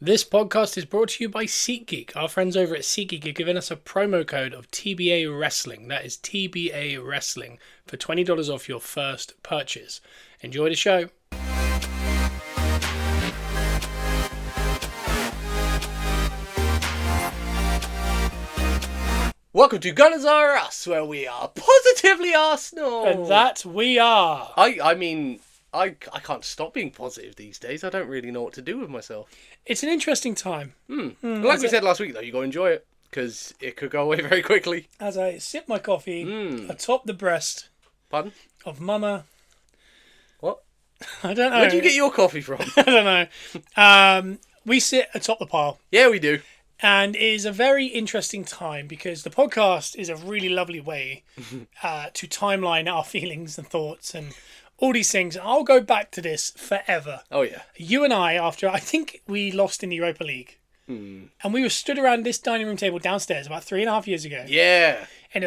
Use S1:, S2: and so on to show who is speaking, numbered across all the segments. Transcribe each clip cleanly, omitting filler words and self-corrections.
S1: This podcast is brought to you by SeatGeek. Our friends over at SeatGeek are giving us a promo code of TBA Wrestling. That is TBA Wrestling for $20 off your first purchase. Enjoy the show.
S2: Welcome to Gunners Are Us, where we are positively Arsenal.
S1: And that we are.
S2: I mean, I can't stop being positive these days. I don't really know what to do with myself.
S1: It's an interesting time.
S2: Like we said last week, though, you got to enjoy it, because it could go away very quickly.
S1: As I sip my coffee atop the breast
S2: Pardon?
S1: of Mama.
S2: What?
S1: I don't know.
S2: Where do you get your coffee from?
S1: I don't know. We sit atop the pile.
S2: Yeah, we do.
S1: And it is a very interesting time because the podcast is a really lovely way to timeline our feelings and thoughts and all these things. I'll go back to this forever.
S2: Oh, yeah.
S1: You and I, after I think we lost in the Europa League, and we were stood around this dining room table downstairs about 3.5 years ago.
S2: Yeah.
S1: And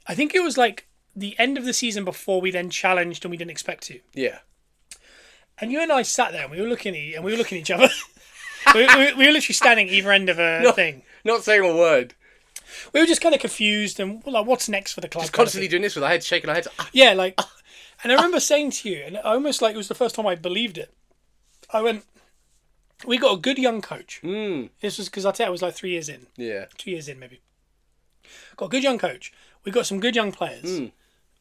S1: I think it was like the end of the season before we then challenged and we didn't expect to.
S2: Yeah.
S1: And you and I sat there and we were looking at each other. we were literally standing either end of a thing.
S2: Not saying a word.
S1: We were just kind of confused and like, what's next for the club?
S2: Just constantly doing this with our heads, shaking our heads.
S1: Yeah, like, and I remember saying to you, and almost like it was the first time I believed it. I went, we got a good young coach. This was because I tell you, it was like 3 years in.
S2: Yeah.
S1: 2 years in, maybe. Got a good young coach. We got some good young players.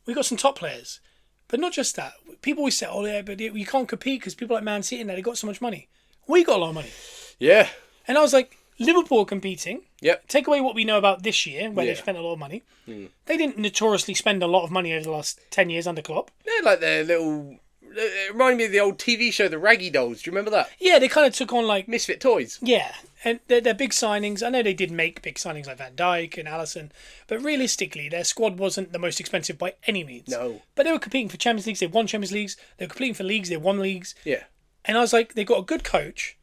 S1: We got some top players. But not just that. People always say, oh, yeah, but you can't compete because people like Man City and they got so much money. We got a lot of money.
S2: Yeah.
S1: And I was like, Liverpool competing.
S2: Yep.
S1: Take away what we know about this year, where they spent a lot of money. They didn't notoriously spend a lot of money over the last 10 years under Klopp.
S2: They're like their little... It reminded me of the old TV show, The Raggy Dolls. Do you remember that?
S1: Yeah, they kind of took on like...
S2: Misfit Toys.
S1: Yeah. And they're big signings. I know they did make big signings like Van Dijk and Alisson. But realistically, their squad wasn't the most expensive by any means.
S2: No.
S1: But they were competing for Champions Leagues. They won Champions Leagues. They were competing for leagues. They won leagues.
S2: Yeah.
S1: And I was like, they got a good coach.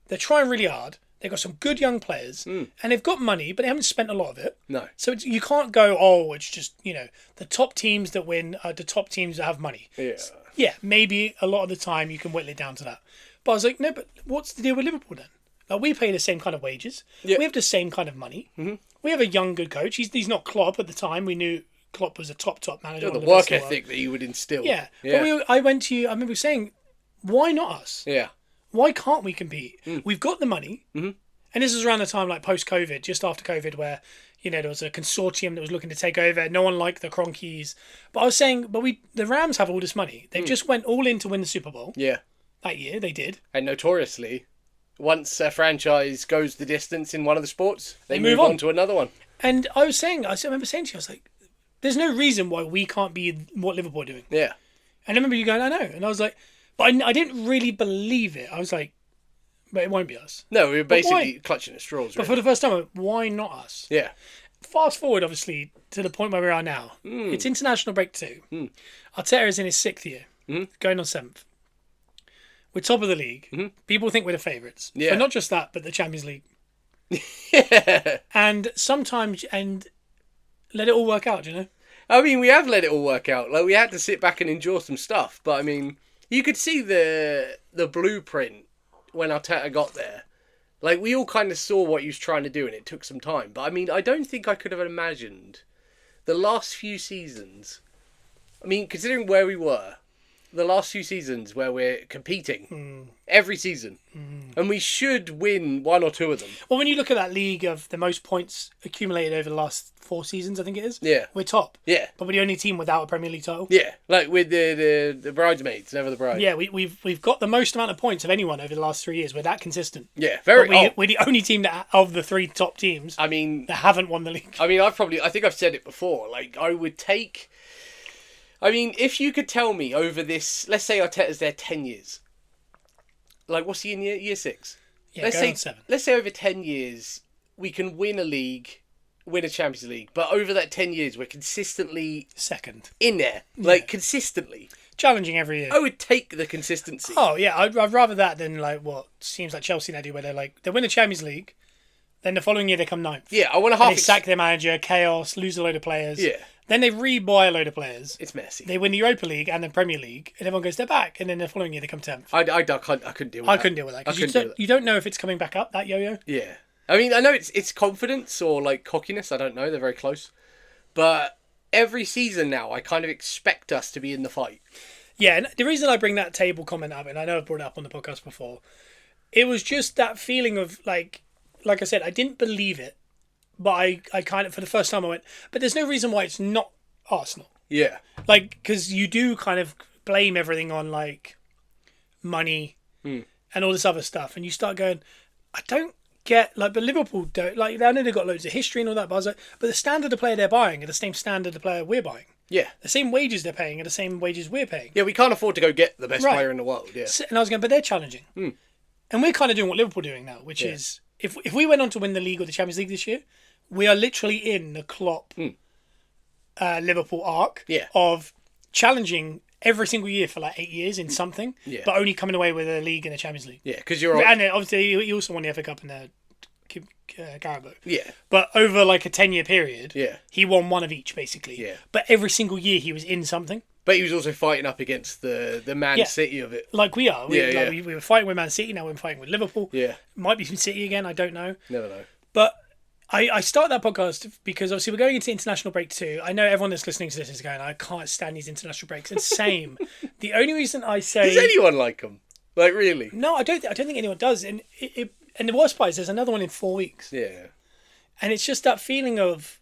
S1: They're trying really hard. They've got some good young players. And they've got money, but they haven't spent a lot of it.
S2: No.
S1: So you can't go, oh, it's just, the top teams that win are the top teams that have money.
S2: Yeah.
S1: Yeah, maybe a lot of the time you can whittle it down to that. But I was like, no, but what's the deal with Liverpool then? Like, we pay the same kind of wages.
S2: Yeah.
S1: We have the same kind of money. We have a young, good coach. He's not Klopp at the time. We knew Klopp was a top manager.
S2: The work ethic that you would instill.
S1: Yeah. But I went to you, I remember saying, why not us?
S2: Yeah.
S1: Why can't we compete? We've got the money. And this is around the time, like, post-COVID, just after COVID, where, there was a consortium that was looking to take over. No one liked the Cronkies. But I was saying, the Rams have all this money. They've just went all in to win the Super Bowl.
S2: Yeah.
S1: That year, they did.
S2: And notoriously, once a franchise goes the distance in one of the sports, they move on to another one.
S1: And I remember saying to you, I was like, there's no reason why we can't be what Liverpool are doing.
S2: Yeah.
S1: And I remember you going, I know. And I was like, but I didn't really believe it. I was like, but it won't be us.
S2: No, we were basically clutching at straws.
S1: But for the first time, I went, why not us?
S2: Yeah.
S1: Fast forward, obviously, to the point where we are now. It's international break 2. Arteta is in his 6th year, going on 7th. We're top of the league. People think we're the favourites.
S2: Yeah.
S1: But not just that, but the Champions League.
S2: Yeah.
S1: And sometimes, let it all work out,
S2: I mean, we have let it all work out. Like, we had to sit back and endure some stuff. But, I mean, you could see the blueprint when Arteta got there. Like, we all kind of saw what he was trying to do, and it took some time. But, I mean, I don't think I could have imagined the last few seasons. I mean, considering where we were, the last few seasons where we're competing every season. And we should win one or two of them.
S1: Well, when you look at that league of the most points accumulated over the last 4 seasons, I think it is.
S2: Yeah.
S1: We're top.
S2: Yeah.
S1: But we're the only team without a Premier League title.
S2: Yeah. Like with the bridesmaids, never the bride.
S1: Yeah, we've got the most amount of points of anyone over the last 3 years. We're that consistent.
S2: Yeah, very.
S1: We're the only team of the 3 top teams.
S2: I mean,
S1: that haven't won the league.
S2: I mean, I think I've said it before. Like, I would take. I mean, if you could tell me over this, let's say Arteta's there 10 years. Like, what's he in year 6?
S1: Yeah,
S2: let's
S1: say 7.
S2: Let's say over 10 years we can win a league, win a Champions League, but over that 10 years we're consistently
S1: second
S2: in there, like consistently
S1: challenging every year.
S2: I would take the consistency.
S1: Oh yeah, I'd rather that than like what seems like Chelsea now do, where they win a Champions League, then the following year they come 9th.
S2: Yeah, I want to
S1: they sack their manager, chaos, lose a load of players.
S2: Yeah.
S1: Then they re-buy a load of players.
S2: It's messy.
S1: They win the Europa League and the Premier League, and everyone goes, they're back. And then the following year they come 10th.
S2: I couldn't deal with that.
S1: I couldn't deal with that. Because you don't know if it's coming back up, that yo-yo.
S2: Yeah. I mean, I know it's confidence or like cockiness. I don't know. They're very close. But every season now, I kind of expect us to be in the fight.
S1: Yeah, and the reason I bring that table comment up, and I know I've brought it up on the podcast before, it was just that feeling of, like I said, I didn't believe it. But I kind of, for the first time, I went, but there's no reason why it's not Arsenal.
S2: Yeah.
S1: Like, because you do kind of blame everything on, like, money and all this other stuff. And you start going, I don't get, like, but Liverpool don't, like, I know they've got loads of history and all that, but I was like, but the standard of player they're buying are the same standard of player we're buying.
S2: Yeah.
S1: The same wages they're paying are the same wages we're paying.
S2: Yeah, we can't afford to go get the best player in the world. Yeah.
S1: And I was going, but they're challenging. And we're kind of doing what Liverpool are doing now, which is, if we went on to win the league or the Champions League this year, we are literally in the Klopp Liverpool arc of challenging every single year for like 8 years in something, but only coming away with a league and a Champions League.
S2: Yeah, because you're...
S1: And obviously he also won the FA Cup and the Carabao.
S2: Yeah.
S1: But over like a 10-year period, he won one of each basically.
S2: Yeah.
S1: But every single year he was in something.
S2: But he was also fighting up against the Man City of it.
S1: Like we are. We were fighting with Man City, now we're fighting with Liverpool.
S2: Yeah.
S1: Might be from City again, I don't know.
S2: Never know.
S1: But I started that podcast because obviously we're going into international break too. I know everyone that's listening to this is going, I can't stand these international breaks. And same. The only reason I say...
S2: Does anyone like them? Like, really?
S1: No, I don't think anyone does. And and the worst part is there's another one in 4 weeks.
S2: Yeah.
S1: And it's just that feeling of...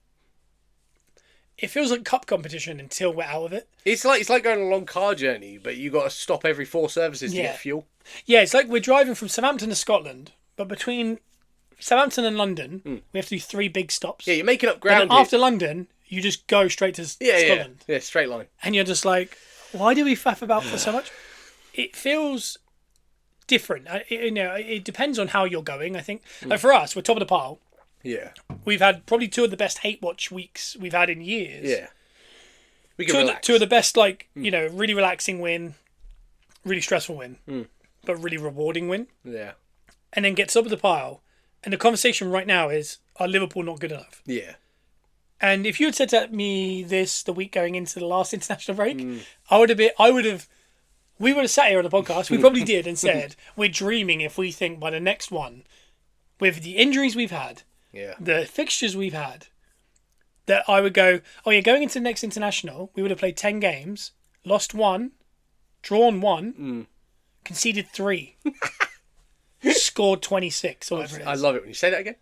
S1: It feels like cup competition until we're out of it.
S2: It's like going on a long car journey, but you got to stop every 4 services to get fuel.
S1: Yeah, it's like we're driving from Southampton to Scotland, but between Southampton and London, we have to do 3 big stops.
S2: Yeah, you're making up ground.
S1: And then after London, you just go straight to Scotland.
S2: Yeah, straight line.
S1: And you're just like, why do we faff about for so much? It feels different. It depends on how you're going, I think. Like for us, we're top of the pile.
S2: Yeah.
S1: We've had probably 2 of the best hate watch weeks we've had in years.
S2: Yeah. We can relax.
S1: 2 of the best, really relaxing win, really stressful win, but really rewarding win.
S2: Yeah.
S1: And then get top of the pile. And the conversation right now is, are Liverpool not good enough?
S2: Yeah.
S1: And if you had said to me this the week going into the last international break, we would have sat here on the podcast, we probably did, and said, we're dreaming if we think by the next one, with the injuries we've had, the fixtures we've had, that I would go, going into the next international, we would have played 10 games, lost 1, drawn 1, conceded 3. Scored 26 or whatever it is.
S2: I love it when you say that again.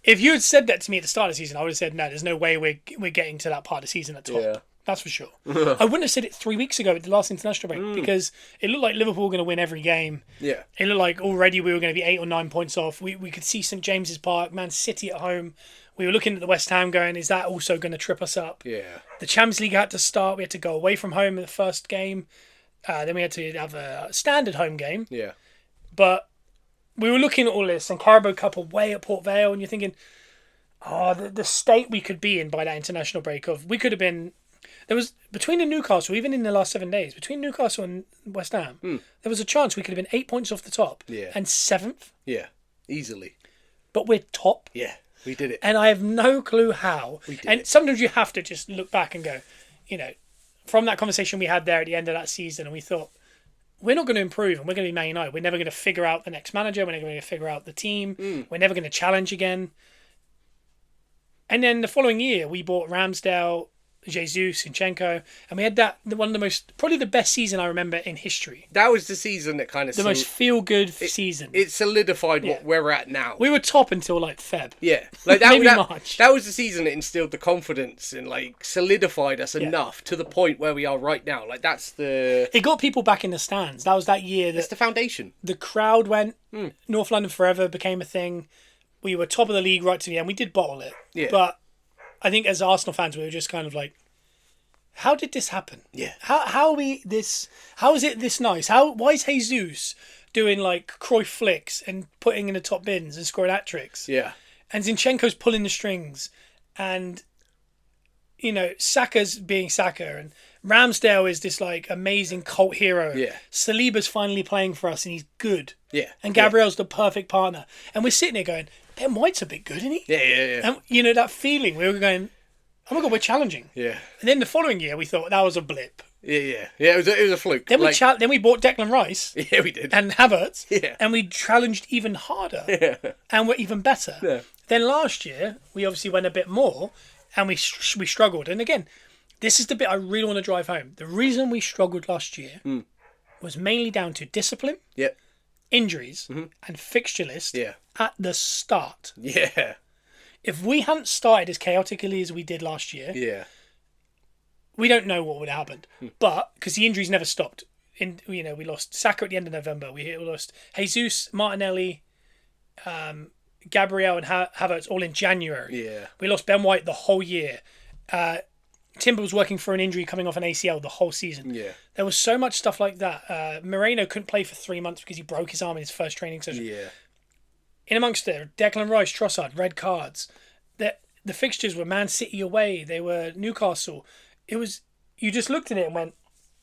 S1: If you had said that to me at the start of the season, I would have said, no, there's no way we're getting to that part of the season at top. Yeah. That's for sure. I wouldn't have said it 3 weeks ago at the last international break because it looked like Liverpool were going to win every game.
S2: Yeah.
S1: It looked like already we were going to be 8 or 9 points off. We could see St James's Park, Man City at home. We were looking at the West Ham going, is that also going to trip us up?
S2: Yeah.
S1: The Champions League had to start. We had to go away from home in the first game. Then we had to have a standard home game.
S2: Yeah.
S1: But we were looking at all this and Carabao Cup away at Port Vale, and you're thinking, the state we could be in by that international break of, we could have been, there was, between the Newcastle, even in the last 7 days, between Newcastle and West Ham, there was a chance we could have been 8 points off the top and 7th.
S2: Yeah, easily.
S1: But we're top.
S2: Yeah, we did it.
S1: And I have no clue how. And sometimes you have to just look back and go, from that conversation we had there at the end of that season, and we thought, we're not going to improve and we're going to be Man United. We're never going to figure out the next manager. We're never going to figure out the team. We're never going to challenge again. And then the following year, we bought Ramsdale, Jesus, Zinchenko, and we had one of the most, probably the best season I remember in history.
S2: That was the season that kind of...
S1: The most feel-good season.
S2: It solidified where we're at now.
S1: We were top until, Feb.
S2: Yeah. Like
S1: Maybe March.
S2: That was the season that instilled the confidence and, solidified us enough to the point where we are right now. That's the...
S1: It got people back in the stands. That was that year that...
S2: That's the foundation.
S1: The crowd went. North London Forever became a thing. We were top of the league right to the end. We did bottle it. Yeah. But I think as Arsenal fans, we were just kind of like, how did this happen?
S2: Yeah.
S1: How is it this nice? Why is Jesus doing Cruyff flicks and putting in the top bins and scoring hat-tricks?
S2: Yeah.
S1: And Zinchenko's pulling the strings and Saka's being Saka and Ramsdale is this amazing cult hero.
S2: Yeah.
S1: Saliba's finally playing for us and he's good.
S2: Yeah.
S1: And Gabriel's the perfect partner. And we're sitting there going, Ben White's a bit good, isn't he?
S2: Yeah.
S1: And that feeling, we were going, oh my God, we're challenging.
S2: Yeah.
S1: And then the following year, we thought that was a blip.
S2: Yeah. It was a fluke.
S1: Then then we bought Declan Rice.
S2: Yeah, we did.
S1: And Havertz.
S2: Yeah.
S1: And we challenged even harder.
S2: Yeah.
S1: And we're even better.
S2: Yeah.
S1: Then last year, we obviously went a bit more, and we struggled. And again, this is the bit I really want to drive home. The reason we struggled last year was mainly down to discipline,
S2: Yep.
S1: injuries, and fixture list at the start.
S2: Yeah.
S1: If we hadn't started as chaotically as we did last year,
S2: Yeah.
S1: we don't know what would have happened. But because the injuries never stopped, we lost Saka at the end of November. We lost Jesus, Martinelli, Gabriel, and Havertz all in January.
S2: Yeah.
S1: We lost Ben White the whole year. Timber was working for an injury coming off an ACL the whole season.
S2: Yeah.
S1: There was so much stuff like that. Moreno couldn't play for 3 months because he broke his arm in his first training session.
S2: Yeah.
S1: In amongst it, Declan Rice, Trossard, red cards. The fixtures were Man City away. They were Newcastle. It was, you just looked at it and went,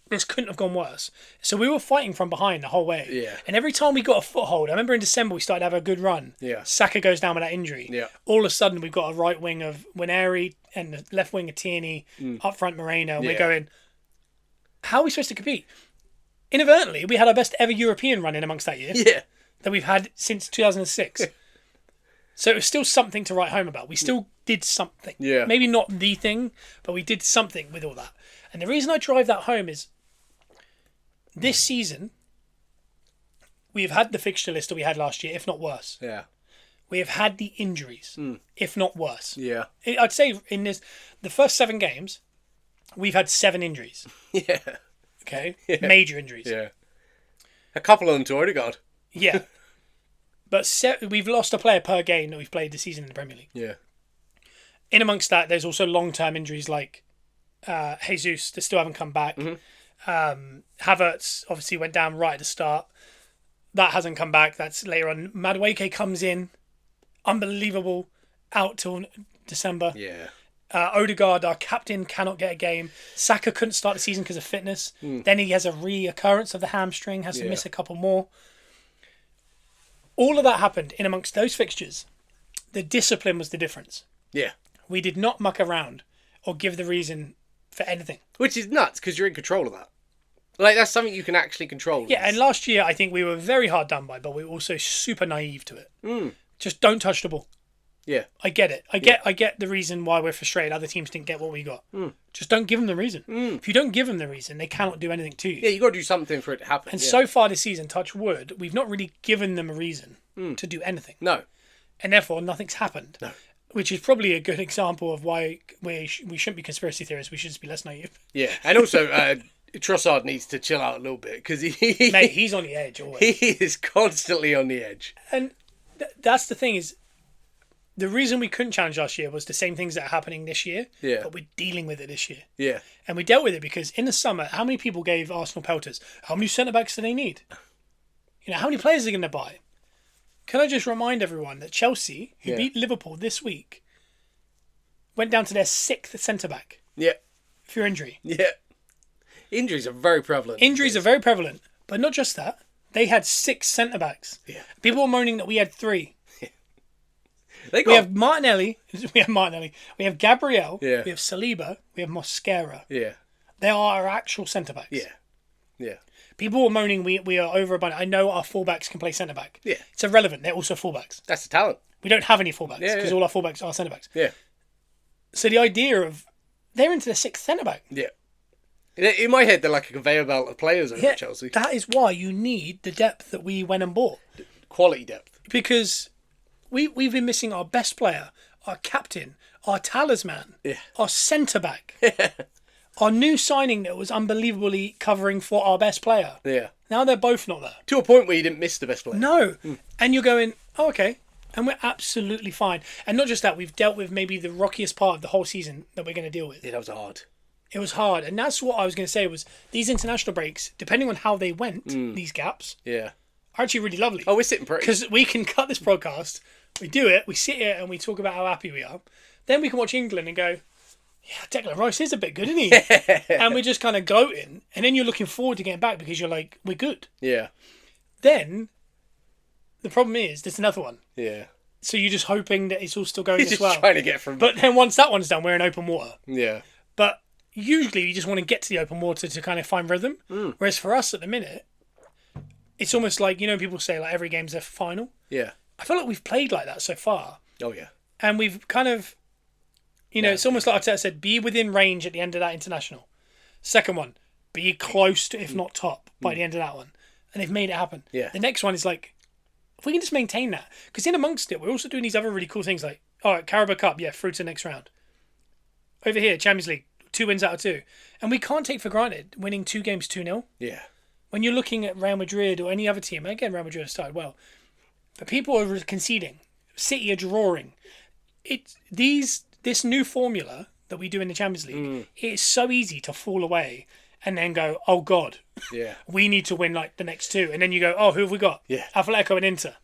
S1: this couldn't have gone worse. So we were fighting from behind the whole way.
S2: Yeah.
S1: And every time we got a foothold, I remember in December we started to have a good run.
S2: Yeah.
S1: Saka goes down with that injury.
S2: Yeah.
S1: All of a sudden we've got a right wing of Winery and the left wing of Tierney, up front Moreno, and we're going, how are we supposed to compete? Inadvertently, we had our best ever European run in amongst that year.
S2: Yeah.
S1: That we've had since 2006. So it was still something to write home about. We still did something.
S2: Yeah.
S1: Maybe not the thing, but we did something with all that. And the reason I drive that home is this season, we have had the fixture list that we had last year, if not worse.
S2: Yeah.
S1: We have had the injuries, if not worse.
S2: Yeah.
S1: I'd say in the first 7 games, we've had 7 injuries.
S2: Yeah.
S1: Okay?
S2: Yeah.
S1: Major injuries.
S2: Yeah. A couple of them to Odegaard.
S1: Yeah. But we've lost a player per game that we've played this season in the Premier League.
S2: Yeah.
S1: In amongst that, there's also long-term injuries like Jesus that still haven't come back. Havertz obviously went down right at the start. That hasn't come back. That's later on. Madueke comes in. Unbelievable. Out till December.
S2: Yeah.
S1: Odegaard, our captain, cannot get a game. Saka couldn't start the season because of fitness. Then he has a reoccurrence of the hamstring, has to miss a couple more. All of that happened in amongst those fixtures. The discipline was the difference.
S2: Yeah.
S1: We did not muck around or give the reason for anything.
S2: Which is nuts because you're in control of that. Like, that's something you can actually control.
S1: Yeah, and last year I think we were very hard done by, but we were also super naive to it. Just don't touch the ball.
S2: Yeah.
S1: I get it. I get the reason why we're frustrated. Other teams didn't get what we got. Just don't give them the reason. If you don't give them the reason, they cannot do anything to you.
S2: Yeah, you got to do something for it to happen.
S1: And so far this season, touch wood, we've not really given them a reason to do anything.
S2: No.
S1: And therefore, nothing's happened.
S2: No.
S1: Which is probably a good example of why we shouldn't be conspiracy theorists. We should just be less naive.
S2: Yeah. And also, Trossard needs to chill out a little bit because
S1: Mate, he's on the edge always.
S2: He is constantly on the edge.
S1: And that's the thing is, the reason we couldn't challenge last year was the same things that are happening this year.
S2: Yeah.
S1: But we're dealing with it this year.
S2: Yeah.
S1: And we dealt with it because in the summer, how many people gave Arsenal pelters? How many centre-backs do they need? How many players are they going to buy? Can I just remind everyone that Chelsea, who beat Liverpool this week, went down to their 6th centre-back.
S2: Yeah.
S1: For injury.
S2: Yeah. Injuries are very prevalent.
S1: Injuries are very prevalent. But not just that. They had 6 centre-backs.
S2: Yeah.
S1: People were moaning that we had 3.
S2: We
S1: have Martinelli. We have Martinelli. We have Gabriel.
S2: Yeah.
S1: We have Saliba. We have Mosquera.
S2: Yeah.
S1: They are our actual centre-backs.
S2: Yeah. Yeah.
S1: People were moaning we are overabundant. I know our fullbacks can play centre-back.
S2: Yeah.
S1: It's irrelevant. They're also fullbacks.
S2: That's the talent.
S1: We don't have any fullbacks because all our fullbacks are centre-backs.
S2: Yeah.
S1: So the idea of they're into the 6th centre-back.
S2: Yeah. In my head, they're like a conveyor belt of players over at Chelsea.
S1: That is why you need the depth that we went and bought.
S2: Quality depth.
S1: Because we've been missing our best player, our captain, our talisman, our centre-back, our new signing that was unbelievably covering for our best player.
S2: Yeah.
S1: Now they're both not there.
S2: To a point where you didn't miss the best player.
S1: No. And you're going, oh, okay. And we're absolutely fine. And not just that, we've dealt with maybe the rockiest part of the whole season that we're going to deal with.
S2: Yeah, that was hard.
S1: It was hard. And that's what I was going to say was these international breaks, depending on how they went, these gaps,
S2: are
S1: actually really lovely.
S2: Oh, we're sitting pretty.
S1: Because we can cut this podcast, we do it, we sit here and we talk about how happy we are. Then we can watch England and go, yeah, Declan Rice is a bit good, isn't he? And we're just kind of gloating. And then you're looking forward to getting back because you're like, we're good.
S2: Yeah.
S1: Then, the problem is, there's another one.
S2: Yeah.
S1: So you're just hoping that it's all still going
S2: He's
S1: as
S2: just
S1: well.
S2: trying to get from...
S1: But then once that one's done, we're in open water.
S2: Yeah.
S1: But usually you just want to get to the open water to kind of find rhythm. Whereas for us at the minute, it's almost like, people say like every game's their final.
S2: Yeah.
S1: I feel like we've played like that so far.
S2: Oh, yeah.
S1: And we've kind of, it's almost like Arteta said, be within range at the end of that international. Second one, be close to, if not top, by the end of that one. And they've made it happen.
S2: Yeah.
S1: The next one is like, if we can just maintain that. Because in amongst it, we're also doing these other really cool things like, all right, Carabao Cup, through to the next round. Over here, Champions League, 2 wins out of 2. And we can't take for granted winning 2 games 2-0.
S2: Yeah.
S1: When you're looking at Real Madrid or any other team, again, Real Madrid have started well, but people are conceding. City are drawing. This new formula that we do in the Champions League, it's so easy to fall away and then go, oh God, we need to win like the next 2. And then you go, oh, who have we got?
S2: Yeah.
S1: Atletico and Inter.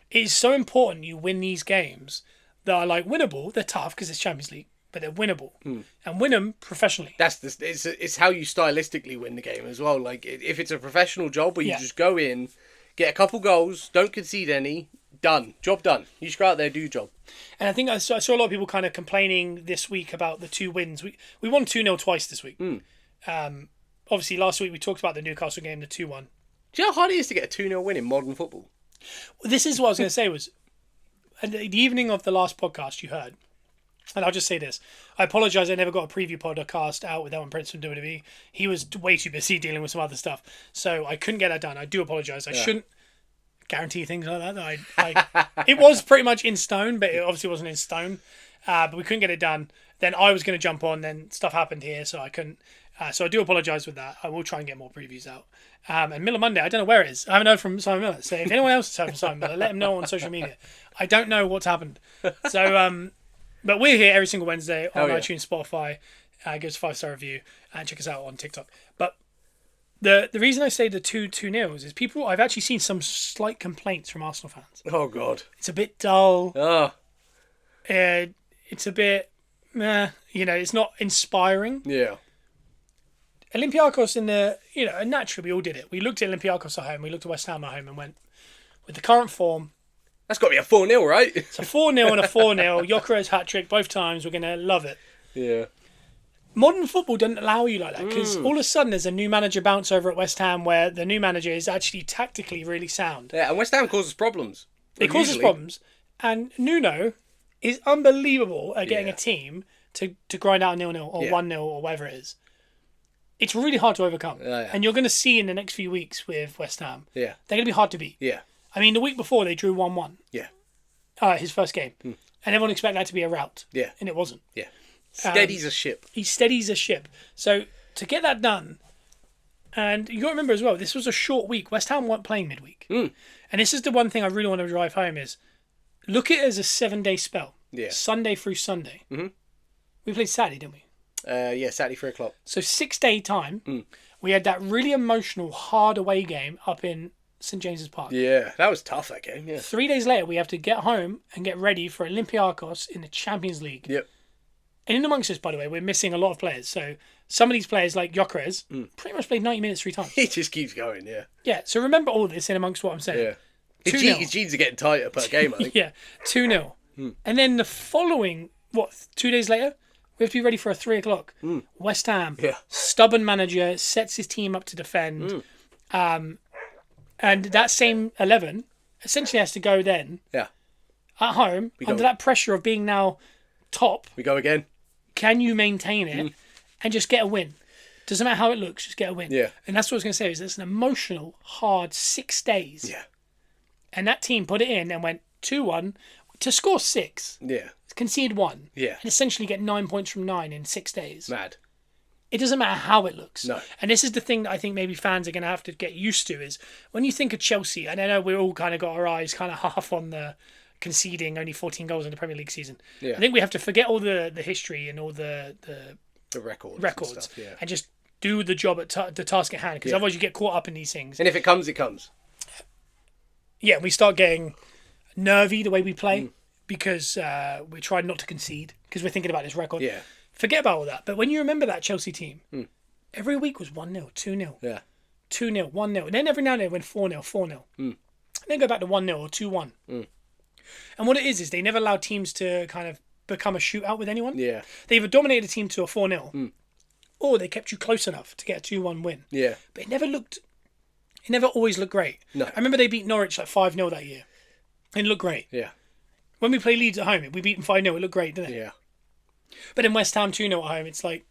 S1: It's so important you win these games that are like winnable. They're tough because it's Champions League, but they're winnable. And win them professionally.
S2: It's how you stylistically win the game as well. Like, if it's a professional job where you just go in, get a couple goals, don't concede any, done. Job done. You just go out there, do your job.
S1: And I think I saw a lot of people kind of complaining this week about the 2 wins. We won 2-0 twice this week. Obviously, last week we talked about the Newcastle game, the 2-1.
S2: Do you know how hard it is to get a 2-0 win in modern football?
S1: This is what I was going to say was, at the evening of the last podcast you heard, and I'll just say this, I apologise I never got a preview podcast out with Owen Prince from WWE. He was way too busy dealing with some other stuff, so I couldn't get that done. I do apologise. I shouldn't guarantee things like that. It was pretty much in stone, but it obviously wasn't in stone. But we couldn't get it done. Then I was going to jump on, then stuff happened here, so I couldn't. So I do apologise with that. I will try and get more previews out. And Miller Monday, I don't know where it is. I haven't heard from Simon Miller. So if anyone else has heard from Simon Miller, let him know on social media. I don't know what's happened. So, but we're here every single Wednesday on iTunes, Spotify. Give us a 5-star review and check us out on TikTok. But the reason I say the 2-0 is I've actually seen some slight complaints from Arsenal fans.
S2: Oh, God.
S1: It's a bit dull.
S2: Oh.
S1: It's a bit, it's not inspiring.
S2: Yeah.
S1: Olympiacos naturally we all did it. We looked at Olympiacos at home, we looked at West Ham at home and went, with the current form...
S2: That's got to be a 4-0, right?
S1: It's a 4-0 and a 4-0. Gyökeres hat-trick both times. We're going to love it.
S2: Yeah.
S1: Modern football doesn't allow you like that because all of a sudden there's a new manager bounce over at West Ham where the new manager is actually tactically really sound.
S2: Yeah, and West Ham causes problems.
S1: It causes problems. And Nuno is unbelievable at getting a team to grind out a 0-0 or 1-0 or whatever it is. It's really hard to overcome. And you're going to see in the next few weeks with West Ham.
S2: Yeah.
S1: They're going to be hard to beat.
S2: Yeah.
S1: I mean, the week before they drew 1-1.
S2: Yeah.
S1: His first game. And everyone expected that to be a rout.
S2: Yeah.
S1: And it wasn't.
S2: Yeah. Steady's a ship.
S1: He steadies a ship. So to get that done, and you got to remember as well, this was a short week. West Ham weren't playing midweek. And this is the one thing I really want to drive home is, look at it as a 7-day spell.
S2: Yeah.
S1: Sunday through Sunday. We played Saturday, didn't we?
S2: Saturday 3 o'clock.
S1: So 6-day time, we had that really emotional, hard away game up in St James's Park.
S2: Yeah, that was tough, that game. Yeah.
S1: 3 days later, we have to get home and get ready for Olympiacos in the Champions League.
S2: Yep.
S1: And in amongst us, by the way, we're missing a lot of players. So some of these players, like Gyökeres, pretty much played 90 minutes 3 times.
S2: He just keeps going, yeah.
S1: Yeah, so remember all this in amongst what I'm saying.
S2: Yeah. His jeans are getting tighter per game, I think.
S1: Yeah, 2-0. And then the following, 2 days later, we have to be ready for a 3 o'clock. West Ham, stubborn manager, sets his team up to defend. And that same 11 essentially has to go then at home under that pressure of being now top.
S2: We go again.
S1: Can you maintain it and just get a win? Doesn't matter how it looks, just get a win.
S2: Yeah.
S1: And that's what I was going to say is it's an emotional, hard 6 days.
S2: Yeah.
S1: And that team put it in and went 2-1 to score 6.
S2: Yeah.
S1: Concede 1.
S2: Yeah.
S1: And essentially get 9 points from 9 in 6 days.
S2: Mad.
S1: It doesn't matter how it looks.
S2: No.
S1: And this is the thing that I think maybe fans are going to have to get used to is when you think of Chelsea, and I know we're all kind of got our eyes kind of half on the conceding only 14 goals in the Premier League season.
S2: Yeah.
S1: I think we have to forget all the history and all the records
S2: and stuff,
S1: and just do the job at the task at hand because otherwise you get caught up in these things.
S2: And if it comes, it comes.
S1: Yeah, we start getting nervy the way we play because we're trying not to concede because we're thinking about this record.
S2: Yeah.
S1: Forget about all that. But when you remember that Chelsea team, every week was 1-0, 2-0.
S2: Yeah.
S1: 2-0, 1-0. And then every now and then it went 4-0, 4-0. And then go back to 1-0 or 2-1. And what it is they never allow teams to kind of become a shootout with anyone.
S2: Yeah.
S1: They either dominated a team to a 4-0, or they kept you close enough to get a 2-1 win.
S2: Yeah.
S1: But it never always looked great.
S2: No.
S1: I remember they beat Norwich like 5-0 that year. It looked great.
S2: Yeah.
S1: When we play Leeds at home, we beat them 5-0. It looked great, didn't it?
S2: Yeah.
S1: But in West Ham 2-0 at home, it's like,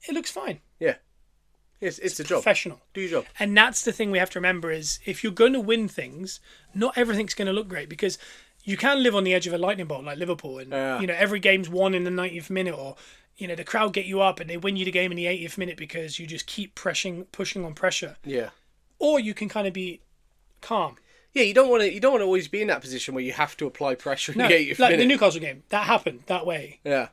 S1: it looks fine.
S2: Yeah. It's a job.
S1: Professional.
S2: Do your job.
S1: And that's the thing we have to remember is if you're going to win things, not everything's going to look great because you can live on the edge of a lightning bolt like Liverpool and every game's won in the 90th minute or the crowd get you up and they win you the game in the 80th minute because you just keep pushing on pressure.
S2: Yeah.
S1: Or you can kind of be calm.
S2: Yeah, you don't want to always be in that position where you have to apply pressure in the 80th
S1: like
S2: minute.
S1: the Newcastle game, that happened that way.
S2: Yeah.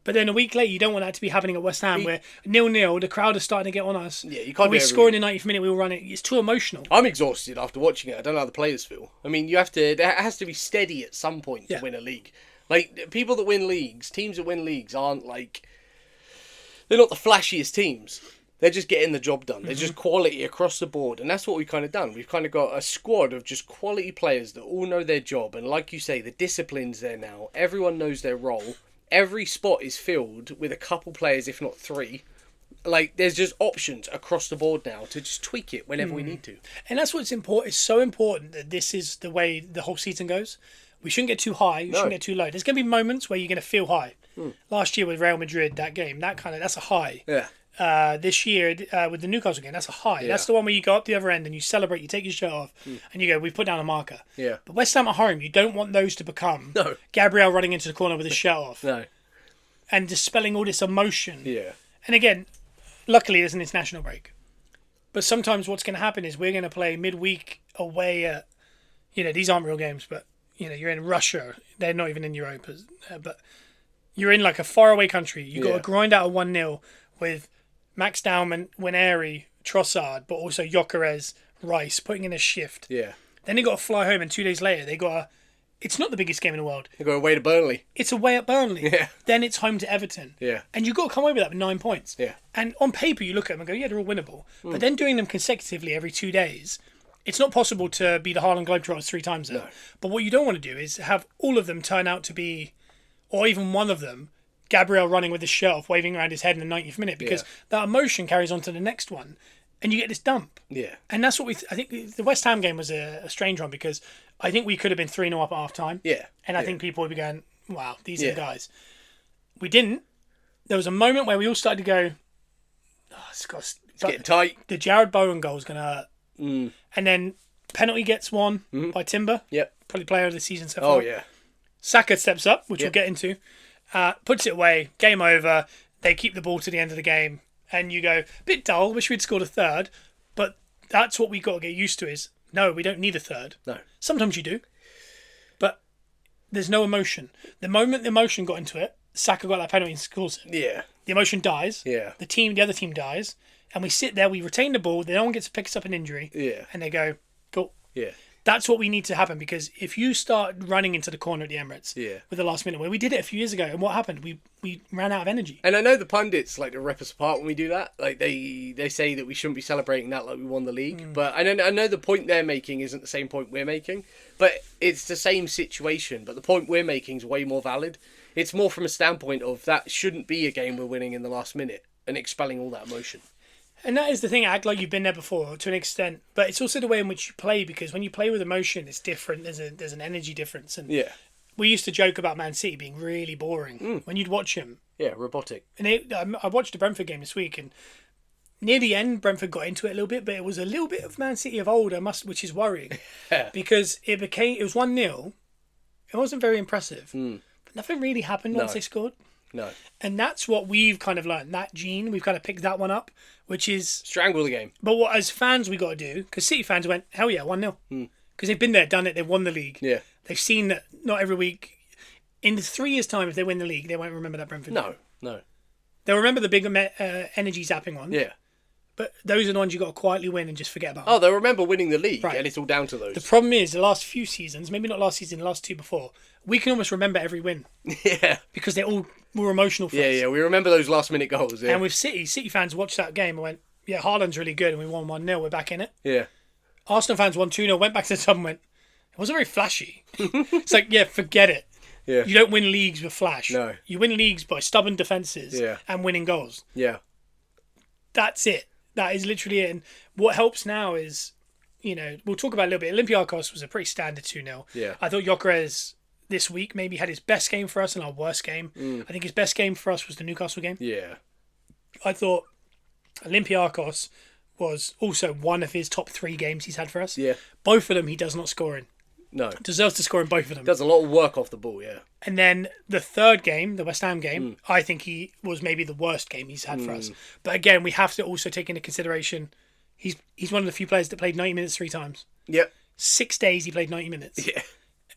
S1: But then a week later, you don't want that to be happening at West Ham, where 0-0, the crowd is starting to get on us.
S2: Yeah, you can't.
S1: We score in the 90th minute, we will run it. It's too emotional.
S2: I'm exhausted after watching it. I don't know how the players feel. I mean, it has to be steady at some point to win a league. Like people that win leagues, teams that win leagues aren't like they're not the flashiest teams. They're just getting the job done. They're just quality across the board, and that's what we've kind of done. We've kind of got a squad of just quality players that all know their job, and like you say, the discipline's there now. Everyone knows their role. Every spot is filled with a couple players, if not three. Like, there's just options across the board now to just tweak it whenever we need to.
S1: And that's what's important. It's so important that this is the way the whole season goes. We shouldn't get too high. We shouldn't get too low. There's going to be moments where you're going to feel high. Last year with Real Madrid, that game, that's a high.
S2: Yeah.
S1: This year with the Newcastle game, that's a high.
S2: Yeah.
S1: That's the one where you go up the other end and you celebrate, you take your shirt off, and you go, we've put down a marker.
S2: Yeah.
S1: But West Ham at home, you don't want those to become Gabriel running into the corner with his shirt off.
S2: No.
S1: And dispelling all this emotion.
S2: Yeah.
S1: And again, luckily there's an international break. But sometimes what's going to happen is we're going to play midweek away at, these aren't real games, but, you're in Russia. They're not even in Europa. But you're in like a faraway country. You've got to grind out a 1-0 with Max Dowman, Wineri, Trossard, but also Gyökeres, Rice, putting in a shift.
S2: Yeah.
S1: Then they got to fly home and 2 days later it's not the biggest game in the world.
S2: They go away to Burnley.
S1: It's away at Burnley.
S2: Yeah.
S1: Then it's home to Everton.
S2: Yeah.
S1: And you've got to come away with that with 9 points.
S2: Yeah.
S1: And on paper, you look at them and go, yeah, they're all winnable. But then doing them consecutively every 2 days, it's not possible to be the Harlem Globetrotters 3 times there. No. But what you don't want to do is have all of them turn out to be, or even one of them, Gabriel running with his shirt off, waving around his head in the 90th minute, because that emotion carries on to the next one. And you get this dump.
S2: Yeah.
S1: And that's what I think the West Ham game was a strange one because I think we could have been 3-0 up at half time.
S2: Yeah.
S1: And I think people would be going, wow, these are the guys. We didn't. There was a moment where we all started to go, it's
S2: getting tight.
S1: The Jared Bowen goal is going to hurt. And then penalty gets won by Timber.
S2: Yep.
S1: Probably player of the season so far.
S2: Oh, yeah.
S1: Saka steps up, which we'll get into. Puts it away. Game over. They keep the ball to the end of the game. And you go, bit dull, wish we'd scored a third. But that's what we've got to get used to is, no, we don't need a third.
S2: No.
S1: Sometimes you do. But there's no emotion. The moment the emotion got into it, Saka got that penalty and scores it.
S2: Yeah.
S1: The emotion dies.
S2: Yeah.
S1: The other team dies. And we sit there, we retain the ball, then no one gets to pick us up an injury.
S2: Yeah.
S1: And they go, cool.
S2: Yeah.
S1: That's what we need to happen because if you start running into the corner at the Emirates with the last minute, where we did it a few years ago, and what happened? We ran out of energy.
S2: And I know the pundits like to rip us apart when we do that. Like they say that we shouldn't be celebrating that like we won the league. But I know the point they're making isn't the same point we're making. But it's the same situation. But the point we're making is way more valid. It's more from a standpoint of that shouldn't be a game we're winning in the last minute and expelling all that emotion.
S1: And that is the thing, act like you've been there before to an extent. But it's also the way in which you play, because when you play with emotion, it's different. There's an energy difference. And we used to joke about Man City being really boring when you'd watch them.
S2: Yeah, robotic.
S1: And I watched the Brentford game this week, and near the end, Brentford got into it a little bit, but it was a little bit of Man City of old, which is worrying. Because it was 1-0. It wasn't very impressive. But nothing really happened once they scored.
S2: No.
S1: And that's what we've kind of learned. That gene, we've kind of picked that one up, which is...
S2: strangle the game.
S1: But what, as fans, we got to do, because City fans went, hell yeah, 1-0. Because they've been there, done it, they've won the league.
S2: Yeah.
S1: They've seen that not every week... In 3 years' time, if they win the league, they won't remember that Brentford game.
S2: No.
S1: They'll remember the big energy zapping one.
S2: Yeah.
S1: But those are the ones you got to quietly win and just forget about.
S2: Oh, they'll remember winning the league, and it's all down to those.
S1: The problem is, the last few seasons, maybe not last season, the last 2 before, we can almost remember every win.
S2: Yeah.
S1: Because they're all more emotional for us.
S2: Yeah, we remember those last-minute goals, yeah.
S1: And with City fans watched that game and went, yeah, Haaland's really good, and we won 1-0, we're back in it.
S2: Yeah.
S1: Arsenal fans won 2-0, went back to the tub and went, It wasn't very flashy. It's like, yeah, forget it.
S2: Yeah.
S1: You don't win leagues with flash.
S2: No.
S1: You win leagues by stubborn defences and winning goals.
S2: Yeah.
S1: That's it. That is literally it. And what helps now is, we'll talk about it a little bit. Olympiacos was a pretty standard 2-0.
S2: Yeah.
S1: I thought Gyökeres this week maybe had his best game for us and our worst game. I think his best game for us was the Newcastle game.
S2: Yeah.
S1: I thought Olympiacos was also one of his top 3 games he's had for us.
S2: Yeah.
S1: Both of them he does not score in.
S2: No.
S1: Deserves to score in both of them.
S2: Does a lot of work off the ball, yeah.
S1: And then the third game, the West Ham game, I think he was maybe the worst game he's had for us. But again, we have to also take into consideration he's one of the few players that played 90 minutes 3 times.
S2: Yep.
S1: 6 days he played 90 minutes.
S2: Yeah.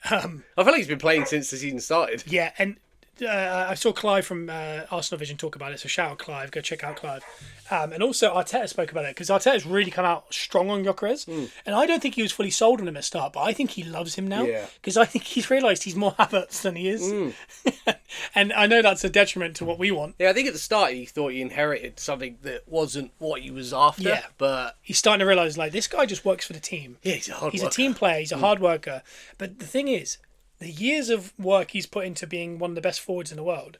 S2: I feel like he's been playing since the season started.
S1: Yeah, and I saw Clive from Arsenal Vision talk about it, so shout out Clive, go check out Clive. And also Arteta spoke about it, because Arteta's really come out strong on Gyökeres, and I don't think he was fully sold on him at the start, but I think he loves him now, because I think he's realised he's more Havertz than he is. And I know that's a detriment to what we want.
S2: Yeah, I think at the start he thought he inherited something that wasn't what he was after, but
S1: he's starting to realise, like, this guy just works for the team.
S2: Yeah, he's a hard worker.
S1: He's a team player, he's a hard worker, but the thing is, the years of work he's put into being one of the best forwards in the world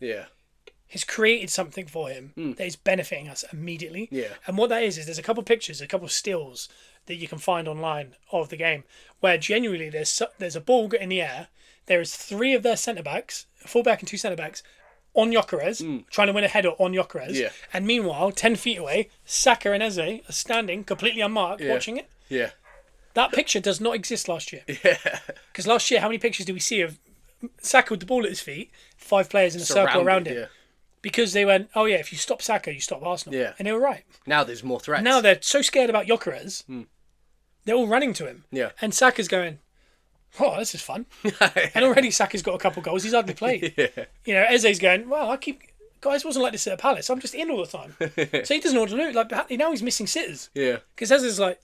S1: has created something for him that is benefiting us immediately.
S2: Yeah.
S1: And what that is there's a couple of pictures, a couple of stills that you can find online of the game where genuinely there's a ball in the air. There is 3 of their centre-backs, a full-back and 2 centre-backs, on Gyökeres, trying to win a header on Gyökeres. Yeah. And meanwhile, 10 feet away, Saka and Eze are standing completely unmarked watching it.
S2: Yeah.
S1: That picture does not exist last year.
S2: Yeah.
S1: Because last year, how many pictures did we see of Saka with the ball at his feet, 5 players in a circle around him? Yeah. Because they went, oh yeah, if you stop Saka, you stop Arsenal. Yeah. And they were right.
S2: Now there's more threats.
S1: Now they're so scared about Gyökeres, they're all running to him.
S2: Yeah.
S1: And Saka's going, oh, this is fun. And already Saka's got a couple goals. He's hardly played. Eze's going, well, guys, it wasn't like this at a Palace. I'm just in all the time. So he doesn't know what to do. Like, now he's missing sitters.
S2: Yeah.
S1: Because Eze's like,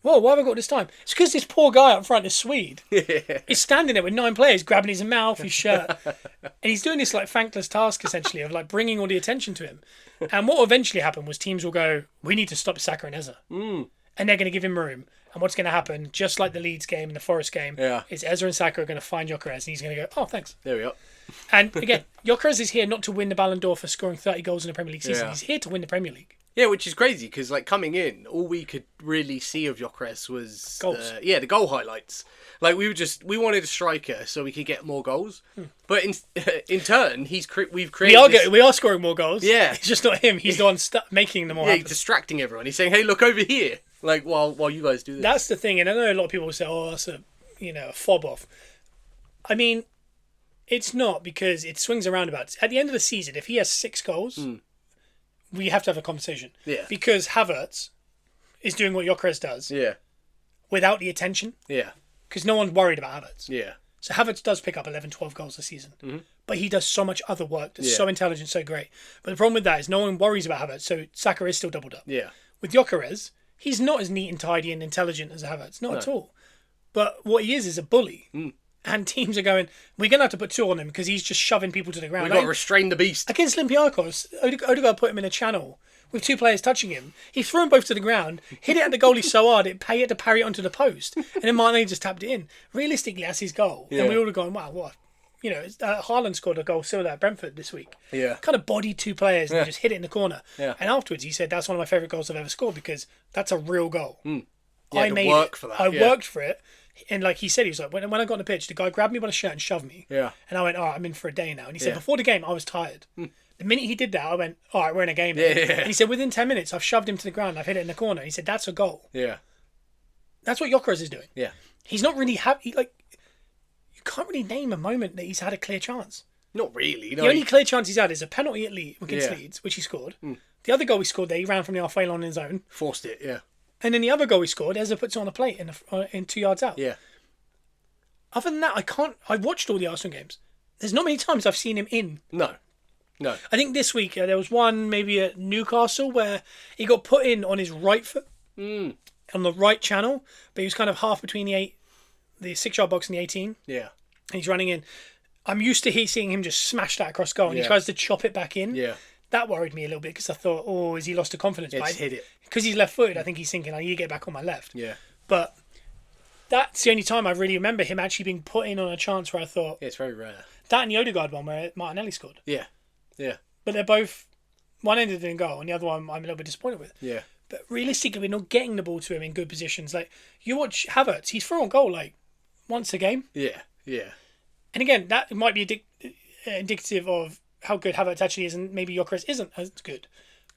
S1: whoa, why have I got this time? It's because this poor guy up front, this Swede, is standing there with 9 players, grabbing his mouth, his shirt. And he's doing this like thankless task, essentially, of like bringing all the attention to him. And what will eventually happen was teams will go, we need to stop Saka and Eze. And they're going to give him room. And what's going to happen, just like the Leeds game and the Forest game, is Eze and Saka are going to find Gyökeres and he's going to go, oh, thanks.
S2: There we are.
S1: And again, Gyökeres is here not to win the Ballon d'Or for scoring 30 goals in a Premier League season. He's here to win the Premier League.
S2: Yeah, which is crazy because, like, coming in, all we could really see of Gyökeres was
S1: goals.
S2: The goal highlights. Like, we wanted a striker so we could get more goals. But in turn, we've created.
S1: We are scoring more goals.
S2: Yeah,
S1: it's just not him. He's the one making them more.
S2: Yeah, he's distracting everyone. He's saying, "Hey, look over here!" Like while you guys do this.
S1: That's the thing, and I know a lot of people will say, "Oh, that's a fob off." I mean, it's not, because it swings and roundabouts. At the end of the season, if he has 6 goals. We have to have a conversation. Yeah. Because Havertz is doing what Gyökeres does. Yeah. Without the attention. Yeah. Because no one's worried about Havertz. Yeah. So Havertz does pick up 11, 12 goals a season. But he does so much other work that's so intelligent, so great. But the problem with that is no one worries about Havertz, so Saka is still doubled up. Yeah. With Gyökeres, he's not as neat and tidy and intelligent as Havertz. Not at all. But what he is a bully. And teams are going, we're going to have to put 2 on him because he's just shoving people to the ground.
S2: We've got to restrain the beast.
S1: Against Olympiacos, Odegaard put him in a channel with 2 players touching him. He threw them both to the ground, hit it at the goalie so hard, he had to parry it onto the post. And then Martinelli just tapped it in. Realistically, that's his goal. Yeah. And we all have gone, wow, what? Haaland scored a goal similar at Brentford this week. Yeah. Kind of bodied 2 players and just hit it in the corner. Yeah. And afterwards he said, that's one of my favourite goals I've ever scored because that's a real goal. Yeah,
S2: I made work for that.
S1: I worked for it. And like he said, he was like, when I got on the pitch, the guy grabbed me by the shirt and shoved me. Yeah. And I went, all right, I'm in for a day now. And he said, before the game, I was tired. The minute he did that, I went, all right, we're in a game now. Yeah. And he said, within 10 minutes, I've shoved him to the ground. I've hit it in the corner. He said, that's a goal. Yeah. That's what Gyökeres is doing. Yeah. He's not really you can't really name a moment that he's had a clear chance.
S2: Not really.
S1: The only clear chance he's had is a penalty against Leeds, which he scored. The other goal he scored there, he ran from the halfway line on his own.
S2: Forced it, yeah.
S1: And then the other goal he scored, Eze puts it on a plate in 2 yards out. Yeah. Other than that, I watched all the Arsenal games. There's not many times I've seen him in. No. I think this week there was one maybe at Newcastle where he got put in on his right foot on the right channel, but he was kind of half between the 6-yard box and the 18. Yeah. And he's running in. I'm used to seeing him just smash that across goal, and he tries to chop it back in. Yeah. That worried me a little bit because I thought, oh, has he lost the confidence?
S2: Yeah, just hit it.
S1: Because he's left-footed, I think he's thinking, I need to get back on my left. Yeah. But that's the only time I really remember him actually being put in on a chance where I thought...
S2: Yeah, it's very rare.
S1: That and the Odegaard one where Martinelli scored.
S2: Yeah. Yeah.
S1: But they're both... One ended in goal and the other one I'm a little bit disappointed with.
S2: Yeah.
S1: But realistically, we're not getting the ball to him in good positions. Like, you watch Havertz, he's through on goal, like, once a game.
S2: Yeah. Yeah.
S1: And again, that might be indicative of how good Havertz actually is, and maybe Gyökeres isn't as good.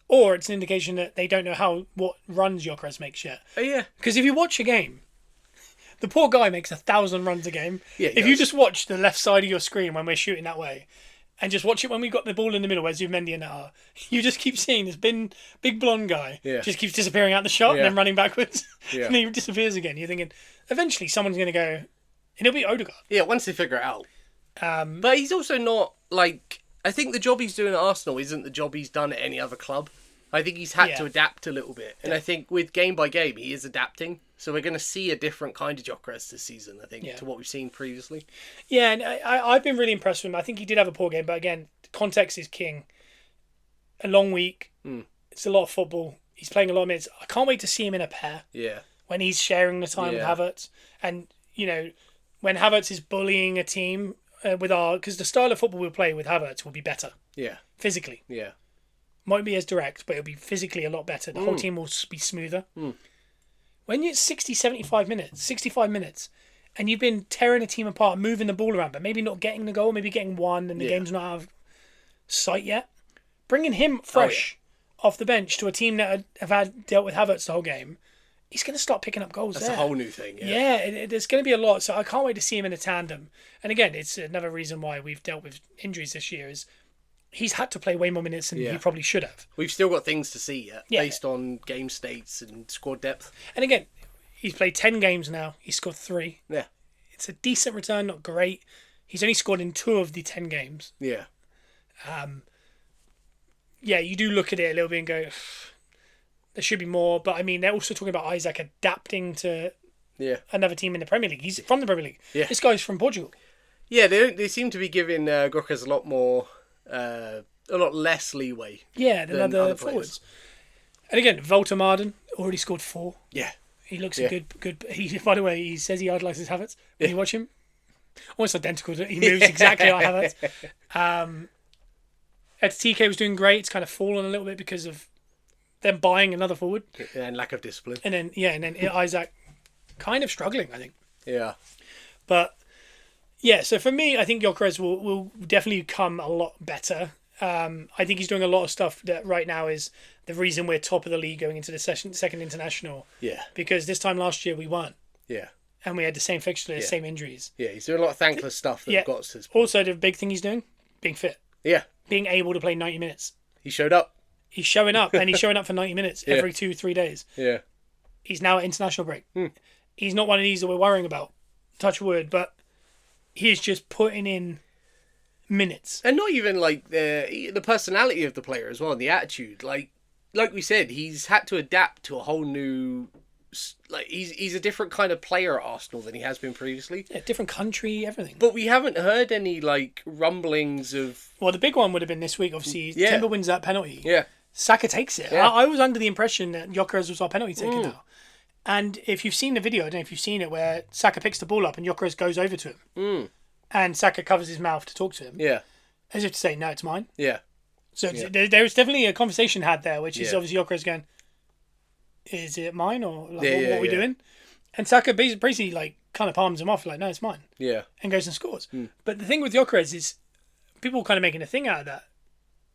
S1: Or it's an indication that they don't know what runs Gyökeres makes yet.
S2: Oh, yeah.
S1: Because if you watch a game, the poor guy makes 1,000 runs a game.
S2: Yeah,
S1: if you just watch the left side of your screen when we're shooting that way, and just watch it when we got the ball in the middle where Zubimendi and are, you just keep seeing this big blonde guy just keeps disappearing out the shot and then running backwards.
S2: Yeah.
S1: And then he disappears again. You're thinking, eventually someone's going to go, and it'll be Odegaard.
S2: Yeah, once they figure it out. But he's also not, like... I think the job he's doing at Arsenal isn't the job he's done at any other club. I think he's had to adapt a little bit. And I think with game by game, he is adapting. So we're going to see a different kind of Gyökeres this season, I think, to what we've seen previously.
S1: Yeah, and I've been really impressed with him. I think he did have a poor game, but again, context is king. A long week. It's a lot of football. He's playing a lot of minutes. I can't wait to see him in a pair.
S2: Yeah.
S1: When he's sharing the time with Havertz. And, you know, when Havertz is bullying a team because the style of football we'll play with Havertz will be better. Yeah. Physically.
S2: Yeah.
S1: Won't be as direct, but it'll be physically a lot better. The whole team will be smoother. When you're 65 minutes, and you've been tearing a team apart, moving the ball around, but maybe not getting the goal, maybe getting one, and the game's not out of sight yet, bringing him fresh off the bench to a team that have dealt with Havertz the whole game, he's going to start picking up goals.
S2: That's a whole new thing.
S1: Yeah, there's going to be a lot. So I can't wait to see him in a tandem. And again, it's another reason why we've dealt with injuries this year is he's had to play way more minutes than he probably should have.
S2: We've still got things to see yet, based on game states and squad depth.
S1: And again, he's played 10 games now. He's scored 3.
S2: Yeah.
S1: It's a decent return, not great. He's only scored in 2 of the 10 games.
S2: Yeah.
S1: Yeah, you do look at it a little bit and go, there should be more. But I mean, they're also talking about Isaac adapting to another team in the Premier League. He's from the Premier League. Yeah. This guy's from Portugal.
S2: Yeah, they seem to be giving Gyökeres a lot more... a lot less leeway.
S1: Yeah, than other forwards. And again, Walter Marden already scored 4.
S2: Yeah.
S1: He looks a good... He, by the way, he says he idolises Havertz. When you watch him, almost identical. He moves exactly like Havertz. TK was doing great. It's kind of fallen a little bit because of them buying another forward.
S2: And lack of discipline.
S1: And then Isaac kind of struggling, I think.
S2: Yeah.
S1: But... yeah, so for me, I think Gyökeres will definitely come a lot better. I think he's doing a lot of stuff that right now is the reason we're top of the league going into the second international. Yeah. Because this time last year we weren't. Yeah. And we had the same fixture, the same injuries.
S2: Yeah, he's doing a lot of thankless stuff that got us to this point.
S1: Also, the big thing he's doing, being fit. Yeah. Being able to play 90 minutes.
S2: He showed up.
S1: He's showing up, and he's showing up for 90 minutes every 2-3 days. Yeah. He's now at international break. He's not one of these that we're worrying about. Touch wood, but... he's just putting in minutes.
S2: And not even like the personality of the player as well, and the attitude. Like we said, he's had to adapt to a whole new... like he's a different kind of player at Arsenal than he has been previously.
S1: Yeah, different country, everything.
S2: But we haven't heard any like rumblings of...
S1: well, the big one would have been this week, obviously. Timber wins that penalty.
S2: Yeah.
S1: Saka takes it. Yeah. I was under the impression that Gyökeres was our penalty taker now. And if you've seen the video, I don't know if you've seen it, where Saka picks the ball up and Gyökeres goes over to him. And Saka covers his mouth to talk to him. Yeah. As if to say, no, it's mine. Yeah. So there was definitely a conversation had there, which is obviously Gyökeres going, is it mine? Or like, what are we doing? And Saka basically like kind of palms him off, like, no, it's mine. Yeah. And goes and scores. But the thing with Gyökeres is, people kind of making a thing out of that.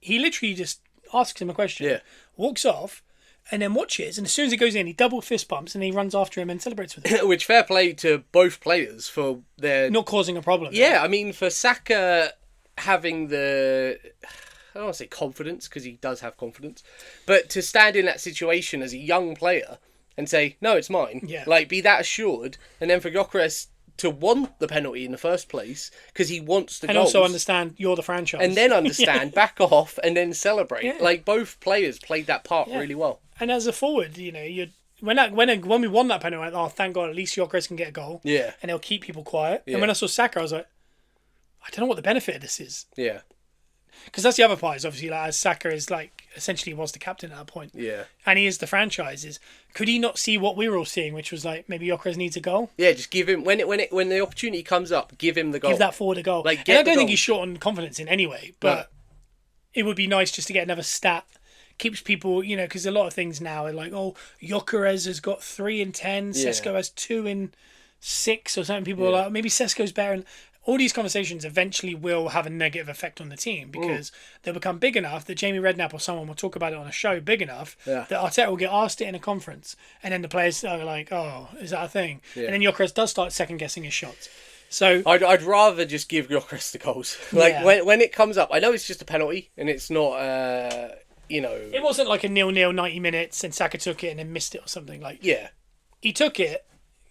S1: He literally just asks him a question, walks off, and then watches, and as soon as he goes in, he double fist bumps, and he runs after him and celebrates with him.
S2: Which, fair play to both players for their...
S1: not causing a problem.
S2: Yeah, I mean, for Saka having the... I don't want to say confidence, because he does have confidence, but to stand in that situation as a young player and say, no, it's mine. Yeah. Like, be that assured, and then for Gyökeres to want the penalty in the first place because he wants the goals.
S1: And also understand you're the franchise.
S2: And then understand, back off, and then celebrate. Yeah. Like, both players played that part really well.
S1: And as a forward, you know, when we won that penalty, I went, oh, thank God, at least Gyökeres can get a goal. Yeah. And he'll keep people quiet. Yeah. And when I saw Saka, I was like, I don't know what the benefit of this is. Yeah. Because that's the other part, is obviously, like, as Saka is, like, essentially was the captain at that point.
S2: Yeah.
S1: And he is the franchise. Could he not see what we were all seeing, which was like maybe Gyökeres needs a goal?
S2: Yeah, just give him when the opportunity comes up, give him the goal.
S1: Give that forward a goal.
S2: Like,
S1: and I don't think he's short on confidence in any way, but it would be nice just to get another stat. Keeps people, because a lot of things now are like, oh, Gyökeres has got 3 in 10, Sesko has 2 in 6 or something. People are like, maybe Sesko's better. And all these conversations eventually will have a negative effect on the team because they'll become big enough that Jamie Redknapp or someone will talk about it on a show big enough that Arteta will get asked it in a conference. And then the players are like, oh, is that a thing? Yeah. And then Gyökeres does start second-guessing his shots. So
S2: I'd rather just give Gyökeres the goals. When it comes up, I know it's just a penalty and it's not... It
S1: wasn't like a 0-0 90 minutes and Saka took it and then missed it or something. He took it.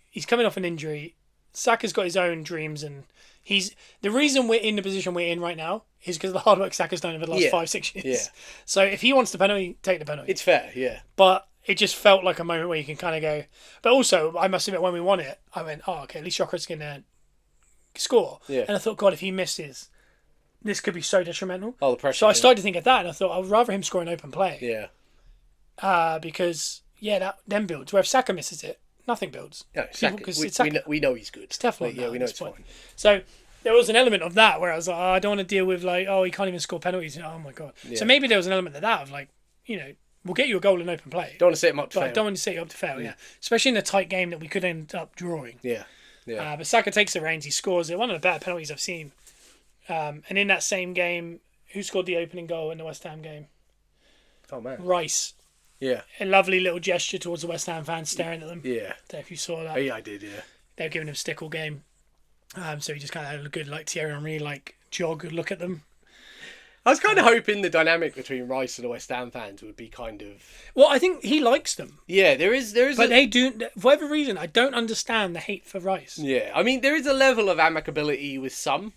S1: He's coming off an injury. Saka's got his own dreams and the reason we're in the position we're in right now is because of the hard work Saka's done over the last 5-6 years. Yeah. So if he wants the penalty, take the penalty.
S2: It's fair, yeah.
S1: But it just felt like a moment where you can kind of go... But also, I must admit, when we won it, I went, oh, okay, at least Gyökeres can score. Yeah. And I thought, God, if he misses... This could be so detrimental.
S2: Oh, the pressure.
S1: So I started to think of that, and I thought I would rather him score an open play.
S2: Yeah.
S1: Because that then builds. Where if Saka misses it, nothing builds.
S2: No, Saka, we know he's good.
S1: It's Teflon.
S2: Yeah, we know it's fine.
S1: So there was an element of that where I was like, I don't want to deal with he can't even score penalties. Oh my God. Yeah. So maybe there was an element of that of we'll get you a goal in open play.
S2: Don't want to set him up to fail.
S1: Don't want to set you up to fail. Yeah. Especially in a tight game that we could end up drawing.
S2: Yeah. Yeah.
S1: But Saka takes the reins. He scores it. One of the better penalties I've seen. And in that same game, who scored the opening goal in the West Ham game?
S2: Oh, man.
S1: Rice.
S2: Yeah.
S1: A lovely little gesture towards the West Ham fans staring at them.
S2: Yeah.
S1: I don't know if you saw that.
S2: Oh, yeah, I did, yeah.
S1: They were giving him stick all game. So he just kind of had a good, Thierry Henry, jog look at them.
S2: I was kind of hoping the dynamic between Rice and the West Ham fans would be kind of...
S1: Well, I think he likes them.
S2: Yeah, there is.
S1: But they do... For whatever reason, I don't understand the hate for Rice.
S2: Yeah, I mean, there is a level of amicability with some.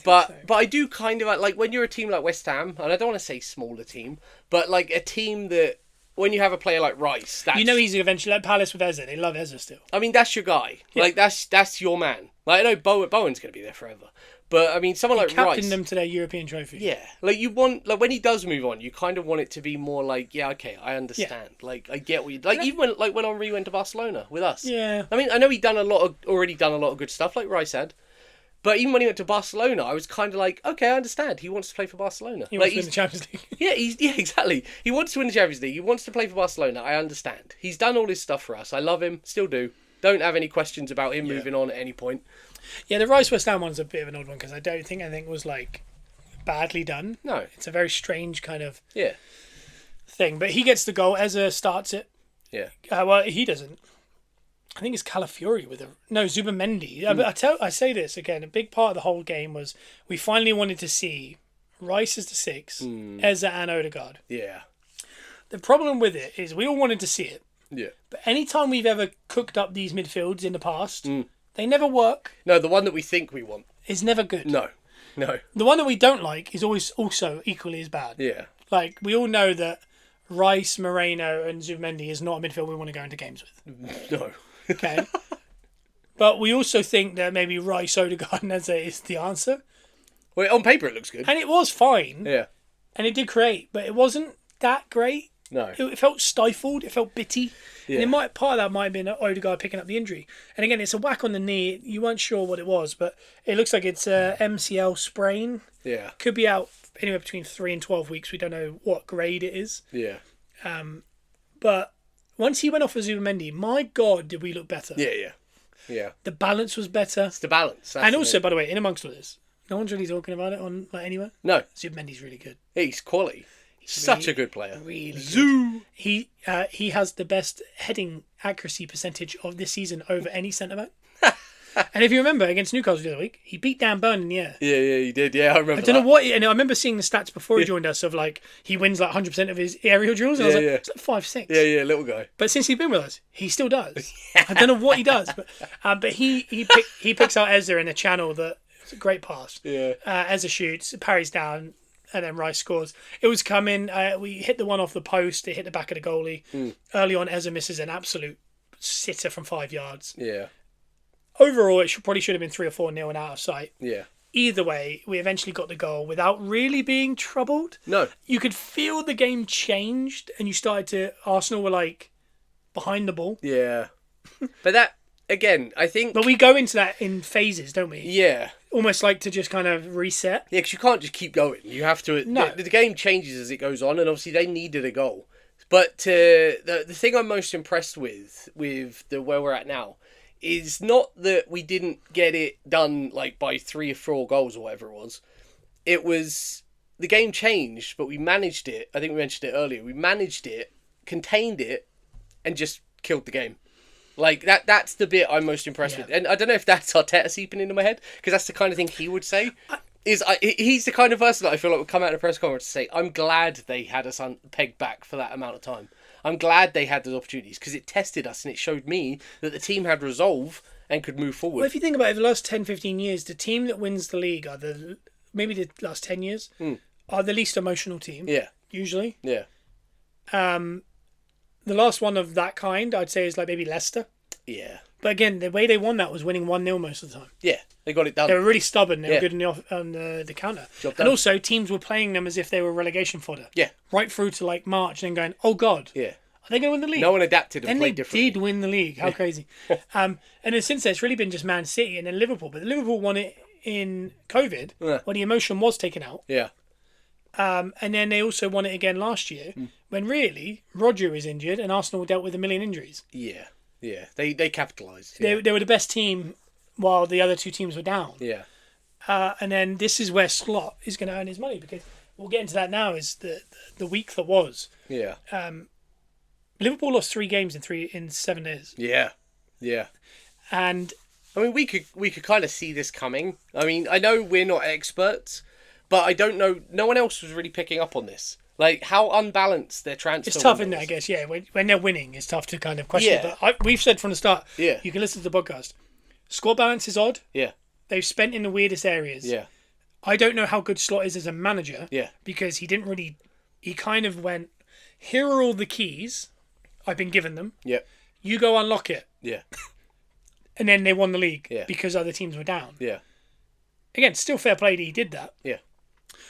S2: But I do kind of like when you're a team like West Ham, and I don't want to say smaller team, but like a team that when you have a player like Rice, that's,
S1: he's eventually like Palace with Eze. They love Eze still.
S2: I mean, that's your guy. Yeah. Like that's your man. Like I know Bowen's going to be there forever, but I mean someone like Rice
S1: captained them to their European trophy.
S2: Yeah, like you want when he does move on, you kind of want it to be more like okay, I understand. Yeah. Like I get what you like. Even when Henry went to Barcelona with us.
S1: Yeah.
S2: I mean, I know he'd already done a lot of good stuff like Rice had. But even when he went to Barcelona, I was kind of like, okay, I understand. He wants to play for Barcelona.
S1: He wants to win the Champions League.
S2: Yeah, exactly. He wants to win the Champions League. He wants to play for Barcelona. I understand. He's done all this stuff for us. I love him. Still do. Don't have any questions about him moving on at any point.
S1: Yeah, the Rice West Ham one's a bit of an odd one because I don't think anything was badly done.
S2: No.
S1: It's a very strange kind of thing. But he gets the goal. Eze starts it.
S2: Yeah.
S1: Well, he doesn't. I think it's Calafiori Zubimendi. But I say this again. A big part of the whole game was we finally wanted to see Rice as the 6, Eze and Odegaard.
S2: Yeah.
S1: The problem with it is we all wanted to see it.
S2: Yeah.
S1: But any time we've ever cooked up these midfields in the past, they never work.
S2: No, the one that we think we want
S1: is never good.
S2: No.
S1: The one that we don't like is always also equally as bad.
S2: Yeah.
S1: Like we all know that Rice, Moreno, and Zubimendi is not a midfield we want to go into games with.
S2: No.
S1: Okay. But we also think that maybe Rice, Odegaard and Eze is the answer.
S2: Well, on paper it looks good.
S1: And it was fine.
S2: Yeah.
S1: And it did create, but it wasn't that great.
S2: No.
S1: It felt stifled. It felt bitty.
S2: Yeah.
S1: And part of that might have been Odegaard picking up the injury. And again, it's a whack on the knee. You weren't sure what it was, but it looks like it's a MCL sprain.
S2: Yeah.
S1: Could be out anywhere between 3 and 12 weeks. We don't know what grade it is.
S2: Yeah.
S1: But once he went off for Zubimendi, my God, did we look better.
S2: Yeah.
S1: The balance was better.
S2: It's the balance.
S1: And also, by the way, in amongst all this, no one's really talking about it on anywhere.
S2: No.
S1: Zubimendi's really good.
S2: He's quality. Such a good player.
S1: Really
S2: Zoo.
S1: Good. He has the best heading accuracy percentage of this season over any centre-back. And if you remember, against Newcastle the other week, he beat Dan Burn in the air.
S2: Yeah, he did. Yeah, I remember.
S1: I don't know what, and I remember seeing the stats before he joined us of he wins 100% of his aerial drills. And I was like, it's 5'6".
S2: Yeah, little guy.
S1: But since he's been with us, he still does. I don't know what he does, but he picks out Eze in a channel that it's a great pass.
S2: Yeah.
S1: Eze shoots, parries down, and then Rice scores. It was coming. We hit the one off the post. It hit the back of the goalie. Early on, Eze misses an absolute sitter from 5 yards.
S2: Yeah.
S1: Overall, it probably should have been 3 or 4-0 and out of sight.
S2: Yeah.
S1: either way, we eventually got the goal without really being troubled.
S2: No.
S1: You could feel the game changed, and you started to... Arsenal were, like, behind the ball.
S2: Yeah. But that, again, I think...
S1: But we go into that in phases, don't we?
S2: Yeah.
S1: Almost like to just kind of reset.
S2: Yeah, because you can't just keep going. You have to...
S1: No.
S2: The game changes as it goes on, and obviously they needed a goal. But the thing I'm most impressed with where we're at now is not that we didn't get it done like by 3 or 4 goals or whatever it was. It was the game changed, but we managed it. I think we mentioned it earlier. We managed it, contained it, and just killed the game. Like that's the bit I'm most impressed with. And I don't know if that's Arteta seeping into my head, because that's the kind of thing he would say. He's the kind of person that I feel like would come out in a press conference to say, I'm glad they had us pegged back for that amount of time. I'm glad they had those opportunities because it tested us and it showed me that the team had resolve and could move forward.
S1: Well, if you think about it, the last 10, 15 years, the team that wins the league maybe the last 10 years, are the least emotional team.
S2: Yeah.
S1: Usually.
S2: Yeah.
S1: The last one of that kind, I'd say, is like maybe Leicester.
S2: Yeah.
S1: But again, the way they won that was winning 1-0 most of the time.
S2: Yeah, they got it done.
S1: They were really stubborn. They were good on the counter. And also, teams were playing them as if they were relegation fodder.
S2: Yeah.
S1: Right through to like March, and then going, oh God.
S2: Yeah.
S1: Are they going to win the league?
S2: No one adapted and played differently.
S1: They did win the league. How crazy. And then since then, it's really been just Man City and then Liverpool. But Liverpool won it in COVID when the emotion was taken out.
S2: Yeah.
S1: And then they also won it again last year when really Roger was injured and Arsenal dealt with a million injuries.
S2: Yeah. Yeah. They capitalised.
S1: Yeah. They were the best team while the other two teams were down.
S2: Yeah.
S1: And then this is where Slot is going to earn his money, because we'll get into that now, is the week that was.
S2: Yeah.
S1: Liverpool lost 3 games in 7 days.
S2: Yeah. Yeah.
S1: And
S2: I mean, we could kind of see this coming. I mean, I know we're not experts, but I don't know. No one else was really picking up on this. Like how unbalanced their transfer.
S1: It's tough, isn't it? I guess, yeah. When they're winning, it's tough to kind of question.
S2: Yeah.
S1: But we've said from the start.
S2: Yeah.
S1: You can listen to the podcast. Squad balance is odd.
S2: Yeah.
S1: They've spent in the weirdest areas.
S2: Yeah.
S1: I don't know how good Slot is as a manager.
S2: Yeah.
S1: Because he didn't really. He kind of went, here are all the keys. I've been given them.
S2: Yeah.
S1: You go unlock it.
S2: Yeah.
S1: And then they won the league.
S2: Yeah.
S1: Because other teams were down.
S2: Yeah.
S1: Again, still fair play that he did that.
S2: Yeah.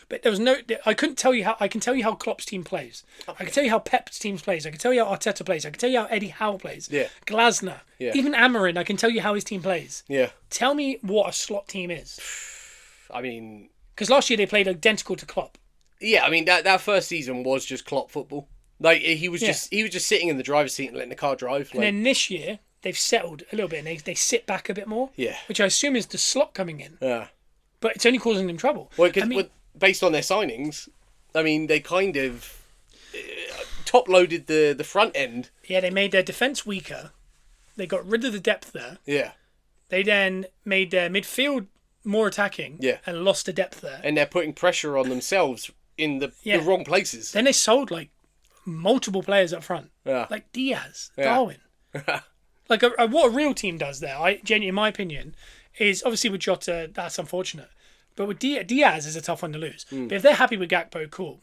S1: But there was no. I couldn't tell you how. I can tell you how Klopp's team plays. Okay. I can tell you how Pep's team plays. I can tell you how Arteta plays. I can tell you how Eddie Howe plays.
S2: Yeah.
S1: Glasner.
S2: Yeah.
S1: Even Amarin. I can tell you how his team plays.
S2: Yeah.
S1: Tell me what a Slot team is.
S2: I mean,
S1: because last year they played identical to Klopp.
S2: Yeah, I mean that first season was just Klopp football. Like he was just sitting in the driver's seat and letting the car drive. Like...
S1: And then this year they've settled a little bit and they sit back a bit more.
S2: Yeah.
S1: Which I assume is the Slot coming in.
S2: Yeah.
S1: But it's only causing them trouble.
S2: Well, based on their signings, I mean, they kind of top-loaded the front end.
S1: Yeah, they made their defence weaker. They got rid of the depth there.
S2: Yeah.
S1: They then made their midfield more attacking.
S2: Yeah.
S1: And lost the depth there.
S2: And they're putting pressure on themselves in the wrong places.
S1: Then they sold, like, multiple players up front.
S2: Yeah.
S1: Like Diaz, Darwin. Like, what a real team does there, in my opinion, is obviously with Jota, that's unfortunate. But with Diaz is a tough one to lose. But if they're happy with Gakpo, cool.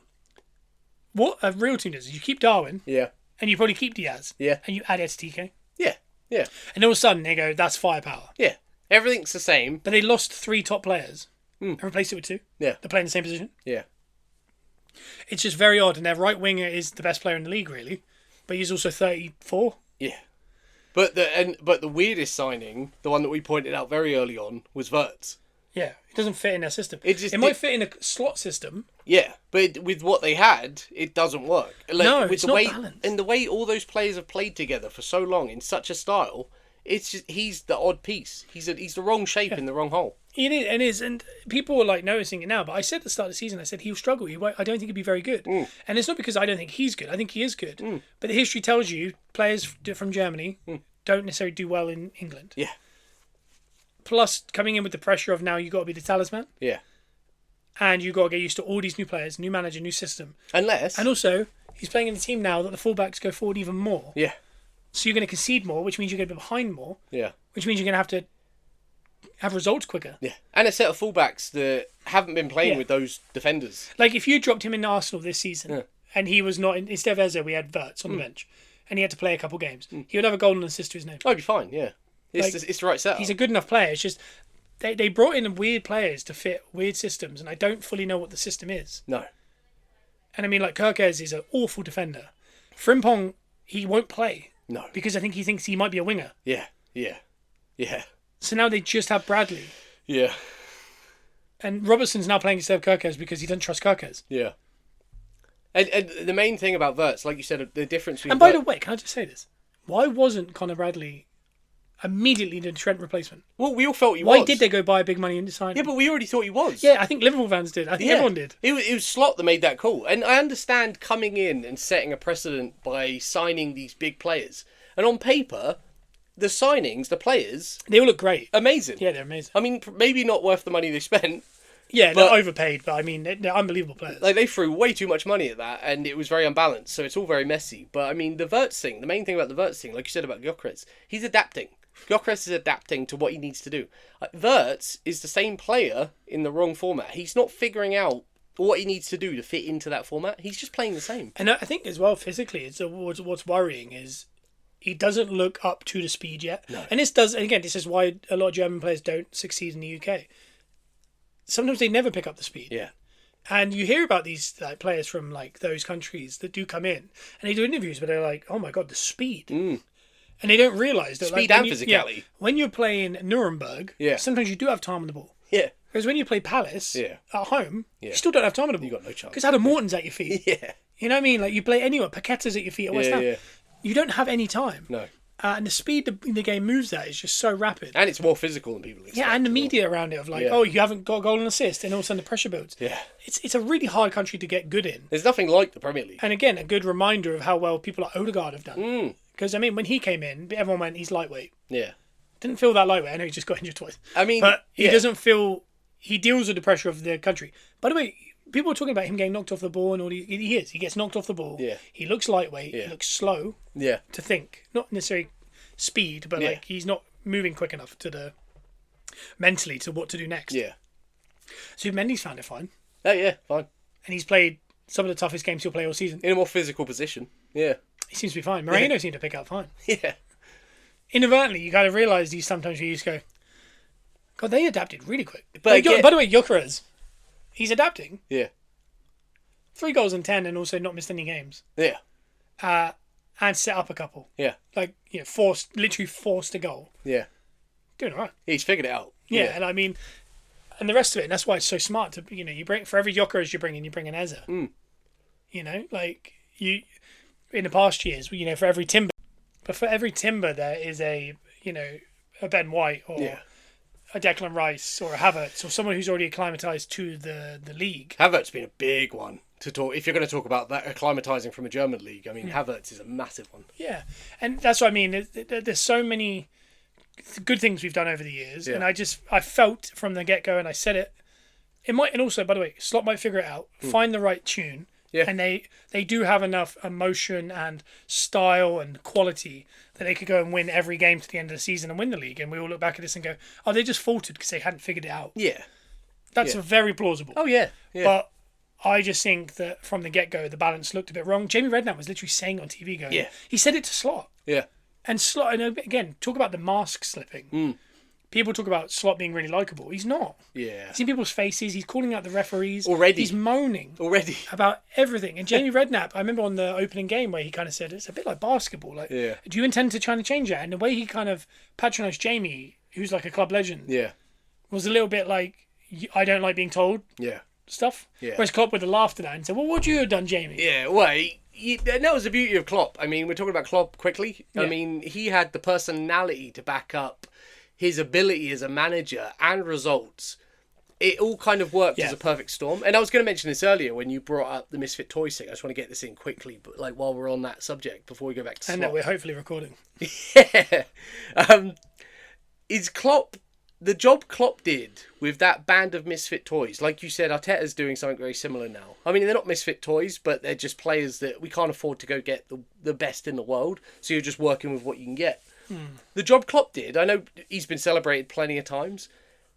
S1: What a real team does is you keep Darwin.
S2: Yeah.
S1: And you probably keep Diaz.
S2: Yeah.
S1: And you add TK.
S2: Yeah. Yeah.
S1: And all of a sudden they go, that's firepower.
S2: Yeah. Everything's the same.
S1: But they lost 3 top players and replaced it with 2.
S2: Yeah.
S1: They're playing the same position.
S2: Yeah.
S1: It's just very odd. And their right winger is the best player in the league, really. But he's also 34.
S2: Yeah. But the weirdest signing, the one that we pointed out very early on, was Wirtz.
S1: Yeah, it doesn't fit in their system.
S2: It
S1: might fit in a Slot system.
S2: Yeah, but with what they had, it doesn't work. Like,
S1: no,
S2: with
S1: it's
S2: the
S1: not
S2: way,
S1: balanced.
S2: And the way all those players have played together for so long in such a style, it's just he's the odd piece. He's the wrong shape in the wrong hole.
S1: It is, and people are like noticing it now. But I said at the start of the season, I said he'll struggle. I don't think he'd be very good. And it's not because I don't think he's good. I think he is good. But the history tells you players from Germany don't necessarily do well in England.
S2: Yeah.
S1: Plus, coming in with the pressure of now you got to be the talisman.
S2: Yeah.
S1: And you got to get used to all these new players, new manager, new system. And also, he's playing in a team now that the fullbacks go forward even more.
S2: Yeah.
S1: So you're going to concede more, which means you're going to be behind more.
S2: Yeah.
S1: Which means you're going to have to have results quicker.
S2: Yeah. And a set of fullbacks that haven't been playing with those defenders.
S1: Like if you dropped him in Arsenal this season and he was not instead of Eze, we had Wirtz on the bench and he had to play a couple games, he would have a goal and assist to his name.
S2: Oh, he'd be fine, yeah. It's the right setup.
S1: He's a good enough player. It's just they brought in weird players to fit weird systems, and I don't fully know what the system is.
S2: No.
S1: And I mean, like, Kirkez is an awful defender. Frimpong, he won't play.
S2: No.
S1: Because I think he thinks he might be a winger.
S2: Yeah. Yeah. Yeah.
S1: So now they just have Bradley.
S2: Yeah.
S1: And Robertson's now playing instead of Kirkez because he doesn't trust Kirkez.
S2: Yeah. And the main thing about Wirtz, like you said, the difference between...
S1: And by the way, can I just say this? Why wasn't Conor Bradley immediately the Trent replacement?
S2: Well, we all felt he was.
S1: Why did they go buy big money and sign him?
S2: Yeah, but we already thought he was.
S1: Yeah, I think Liverpool fans did. I think everyone did.
S2: It was Slot that made that call. And I understand coming in and setting a precedent by signing these big players. And on paper, the signings, the players...
S1: They all look great.
S2: Amazing.
S1: Yeah, they're amazing.
S2: I mean, maybe not worth the money they spent.
S1: Yeah, they're overpaid, but I mean, they're unbelievable players.
S2: Like, they threw way too much money at that, and it was very unbalanced, so it's all very messy. But, I mean, the Wirtz thing, the main thing about the Wirtz thing, like you said about Gyökeres, he's adapting. Gyökeres is adapting to what he needs to do. Wirtz is the same player in the wrong format. He's not figuring out what he needs to do to fit into that format. He's just playing the same.
S1: And I think as well, physically, what's worrying is he doesn't look up to the speed yet.
S2: No.
S1: And this is why a lot of German players don't succeed in the UK. Sometimes they never pick up the speed.
S2: Yeah.
S1: And you hear about these players from like those countries that do come in and they do interviews where they're like, oh my God, the speed.
S2: Mm.
S1: And they don't realise that
S2: Speed
S1: like,
S2: and physicality.
S1: When you're playing Nuremberg, sometimes you do have time on the ball.
S2: Yeah.
S1: Whereas when you play Palace at home, you still don't have time on the ball.
S2: You got no chance.
S1: Because Adam Morton's at your feet.
S2: Yeah.
S1: You know what I mean? Like you play anywhere, Paqueta's at your feet at West Ham. You don't have any time.
S2: No.
S1: And the speed the game moves at is just so rapid.
S2: And it's more physical than people expect.
S1: Yeah, and the media around it of like, oh, you haven't got a goal and assist, and all of a sudden the pressure builds.
S2: Yeah.
S1: It's a really hard country to get good in.
S2: There's nothing like the Premier League.
S1: And again, a good reminder of how well people like Odegaard have done. Because, I mean, when he came in, everyone went, he's lightweight.
S2: Yeah.
S1: Didn't feel that lightweight. I know he just got injured twice.
S2: I mean...
S1: But he doesn't feel... He deals with the pressure of the country. By the way, people are talking about him getting knocked off the ball and all. He is. He gets knocked off the ball.
S2: Yeah.
S1: He looks lightweight.
S2: Yeah.
S1: He looks slow
S2: Yeah.
S1: to think. Not necessarily speed, but like he's not moving quick enough mentally to what to do next.
S2: Yeah.
S1: So Mendy's found it fine.
S2: Oh, yeah, fine.
S1: And he's played some of the toughest games he'll play all season.
S2: In a more physical position. Yeah.
S1: He seems to be fine. Moreno seemed to pick up fine.
S2: Yeah.
S1: Inadvertently, you kind of realise these sometimes where you just go, God, they adapted really quick.
S2: But again,
S1: by the way, Gyökeres, he's adapting.
S2: Yeah.
S1: 3 goals in 10 and also not missed any games.
S2: Yeah.
S1: And set up a couple.
S2: Yeah.
S1: Like, literally forced a goal.
S2: Yeah.
S1: Doing all right.
S2: He's figured it out.
S1: Yeah, and I mean, and the rest of it, and that's why it's so smart to, you bring, for every Gyökeres you bring in Eze. You know, like, in the past years, for every Timber, but for every Timber there is a Ben White or a Declan Rice or a Havertz or someone who's already acclimatised to the league.
S2: Havertz's been a big one to talk. If you're going to talk about that acclimatising from a German league, I mean, Havertz is a massive one.
S1: Yeah, and that's what I mean. There's so many good things we've done over the years, and I felt from the get go, and I said it. It might, and also, by the way, Slot might figure it out, find the right tune. Yeah. And they do have enough emotion and style and quality that they could go and win every game to the end of the season and win the league. And we all look back at this and go, oh, they just faltered because they hadn't figured it out.
S2: Yeah.
S1: That's very plausible.
S2: Oh, yeah.
S1: But I just think that from the get-go, the balance looked a bit wrong. Jamie Redknapp was literally saying on TV, going, he said it to Slot.
S2: Yeah.
S1: And Slot, and again, talk about the mask slipping. People talk about Slot being really likeable. He's not.
S2: Yeah.
S1: He's in people's faces. He's calling out the referees.
S2: Already.
S1: He's moaning.
S2: Already.
S1: About everything. And Jamie Redknapp, I remember on the opening game where he kind of said, it's a bit like basketball. Like, do you intend to try and change that? And the way he kind of patronised Jamie, who's like a club legend, was a little bit like, I don't like being told stuff. Yeah. Whereas Klopp would have laughed at that and said, well, what would you have done, Jamie?
S2: Yeah, well, that was the beauty of Klopp. I mean, we're talking about Klopp quickly. I mean, he had the personality to back up his ability as a manager and results. It all kind of worked as a perfect storm. And I was going to mention this earlier when you brought up the Misfit Toys thing. I just want to get this in quickly, but like while we're on that subject, before we go back to Slot.
S1: And that we're hopefully recording.
S2: Is Klopp, the job Klopp did with that band of Misfit Toys, like you said, Arteta's doing something very similar now. I mean, they're not Misfit Toys, but they're just players that we can't afford to go get the best in the world. So you're just working with what you can get. The job Klopp did, I know he's been celebrated plenty of times,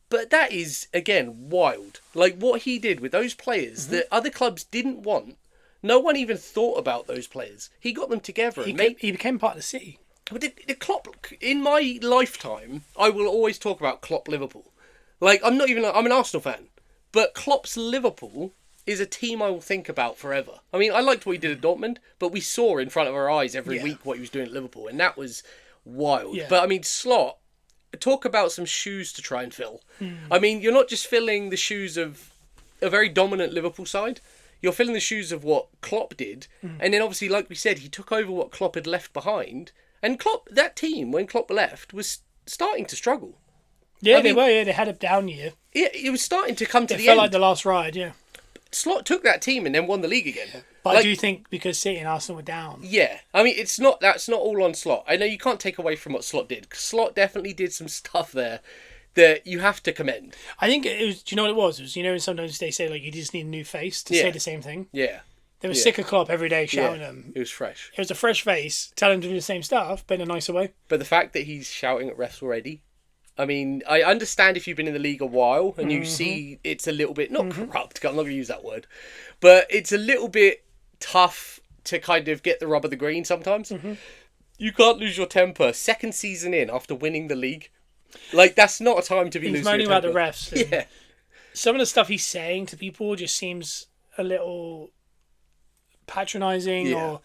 S2: but that is, again, wild. Like, what he did with those players that other clubs didn't want, no one even thought about those players. He got them together.
S1: He became part of the city.
S2: But the Klopp, in my lifetime, I will always talk about Klopp Liverpool. Like, I'm an Arsenal fan, but Klopp's Liverpool is a team I will think about forever. I mean, I liked what he did at Dortmund, but we saw in front of our eyes every week what he was doing at Liverpool, and that was wild.
S1: Yeah.
S2: But I mean, Slot, talk about some shoes to try and fill. I mean, you're not just filling the shoes of a very dominant Liverpool side. You're filling the shoes of what Klopp did, and then obviously, like we said, he took over what Klopp had left behind, and Klopp, that team when Klopp left, was starting to struggle.
S1: Yeah, they were. Yeah, they had a down year.
S2: Yeah, it was starting to come to the
S1: It felt
S2: end.
S1: like the last ride. Yeah.
S2: Slot took that team and then won the league again.
S1: But I do think because City and Arsenal were down.
S2: Yeah, I mean, that's not all on Slot. I know you can't take away from what Slot did. 'Cause Slot definitely did some stuff there that you have to commend.
S1: I think it was. Do you know what it was? It was, you know, sometimes they say like you just need a new face to say the same thing.
S2: Yeah.
S1: They were sick of Klopp every day shouting him.
S2: It was fresh.
S1: It was a fresh face telling him to do the same stuff, but in a nicer way.
S2: But the fact that he's shouting at refs already, I mean, I understand if you've been in the league a while and you see it's a little bit, not corrupt, I'm not going to use that word, but it's a little bit tough to kind of get the rub of the green sometimes. You can't lose your temper. Second season in after winning the league. Like, that's not a time to be losing your temper.
S1: He's moaning about the refs. And
S2: Yeah.
S1: some of the stuff he's saying to people just seems a little patronising or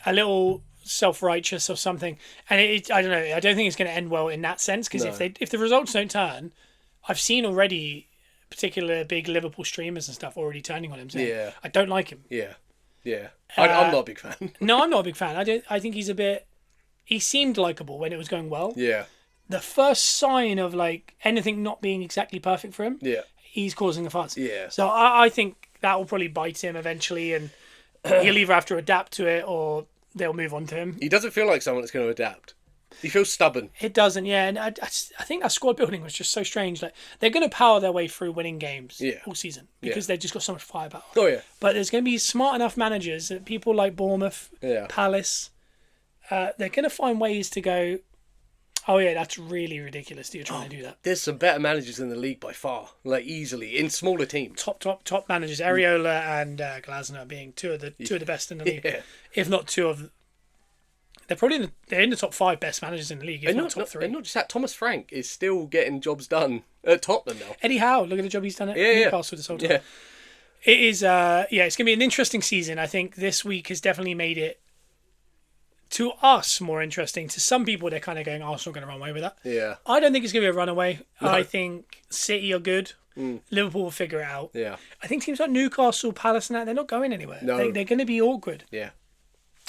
S1: a little self-righteous or something, and I don't know. I don't think it's going to end well in that sense because if the results don't turn, I've seen already particular big Liverpool streamers and stuff already turning on him saying, I don't like him.
S2: I'm not a big fan.
S1: No, I'm not a big fan. I think he's a bit. He seemed likable when it was going well.
S2: Yeah.
S1: The first sign of like anything not being exactly perfect for him, he's causing a fuss.
S2: Yeah.
S1: So I think that will probably bite him eventually, and he'll either have to adapt to it or they'll move on to him.
S2: He doesn't feel like someone that's going to adapt. He feels stubborn.
S1: It doesn't, yeah. And I think that squad building was just so strange. Like they're going to power their way through winning games all season because they've just got so much firepower.
S2: Oh, yeah.
S1: But there's going to be smart enough managers, people like Bournemouth, Palace, they're going to find ways to go, oh, yeah, that's really ridiculous that you're trying to do that.
S2: There's some better managers in the league by far, like easily, in smaller teams.
S1: Top managers. Areola and Glasner being two of the best in the league. If not two of... They're in the top 5 best managers in the league, if not top 3.
S2: And not just that, Thomas Frank is still getting jobs done at Tottenham now.
S1: Eddie Howe, look at the job he's done at Newcastle this whole time.
S2: Yeah.
S1: It is, it's going to be an interesting season. I think this week has definitely made it, to us, more interesting. To some people, they're kind of going, Arsenal going to run away with that.
S2: Yeah.
S1: I don't think it's going to be a runaway.
S2: No.
S1: I think City are good. Liverpool will figure it out.
S2: Yeah.
S1: I think teams like Newcastle, Palace and that, they're not going anywhere.
S2: No.
S1: They're going to be awkward.
S2: Yeah.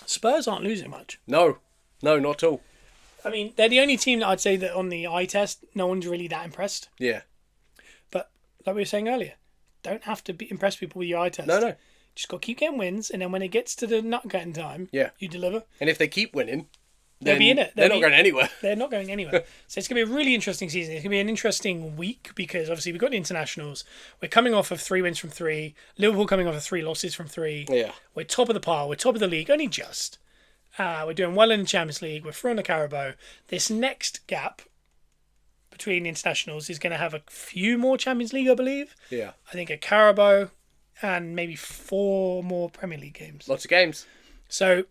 S1: Spurs aren't losing much.
S2: No, not at all.
S1: I mean, they're the only team that I'd say that on the eye test, no one's really that impressed.
S2: Yeah.
S1: But like we were saying earlier, don't have to impress people with your eye test.
S2: No.
S1: Just got to keep getting wins, and then when it gets to the nut-getting time, you deliver.
S2: And if they keep winning,
S1: they'll be in it.
S2: They're not going anywhere.
S1: They're not going anywhere. So it's going to be a really interesting season. It's going to be an interesting week because obviously we've got the internationals. We're coming off of 3 wins from 3. Liverpool coming off of 3 losses from 3.
S2: Yeah.
S1: We're top of the pile. We're top of the league, only just. We're doing well in the Champions League. We're through on the Carabao. This next gap between the internationals is going to have a few more Champions League, I believe.
S2: Yeah.
S1: I think a Carabao and maybe 4 more Premier League games.
S2: Lots of games.
S1: So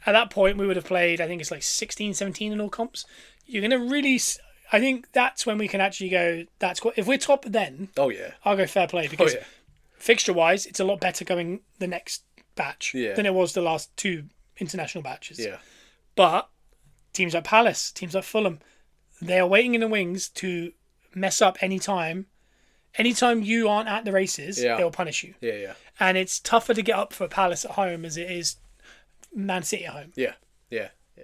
S1: at that point, we would have played, I think it's like 16, 17 in all comps. You're going to really... I think that's when we can actually go, if we're top then,
S2: oh yeah,
S1: I'll go fair play because fixture-wise, it's a lot better going the next batch than it was the last 2 international batches.
S2: Yeah.
S1: But teams like Palace, teams like Fulham, they are waiting in the wings to mess up any time. Anytime you aren't at the races, they'll punish you.
S2: Yeah.
S1: And it's tougher to get up for Palace at home as it is Man City at home.
S2: Yeah.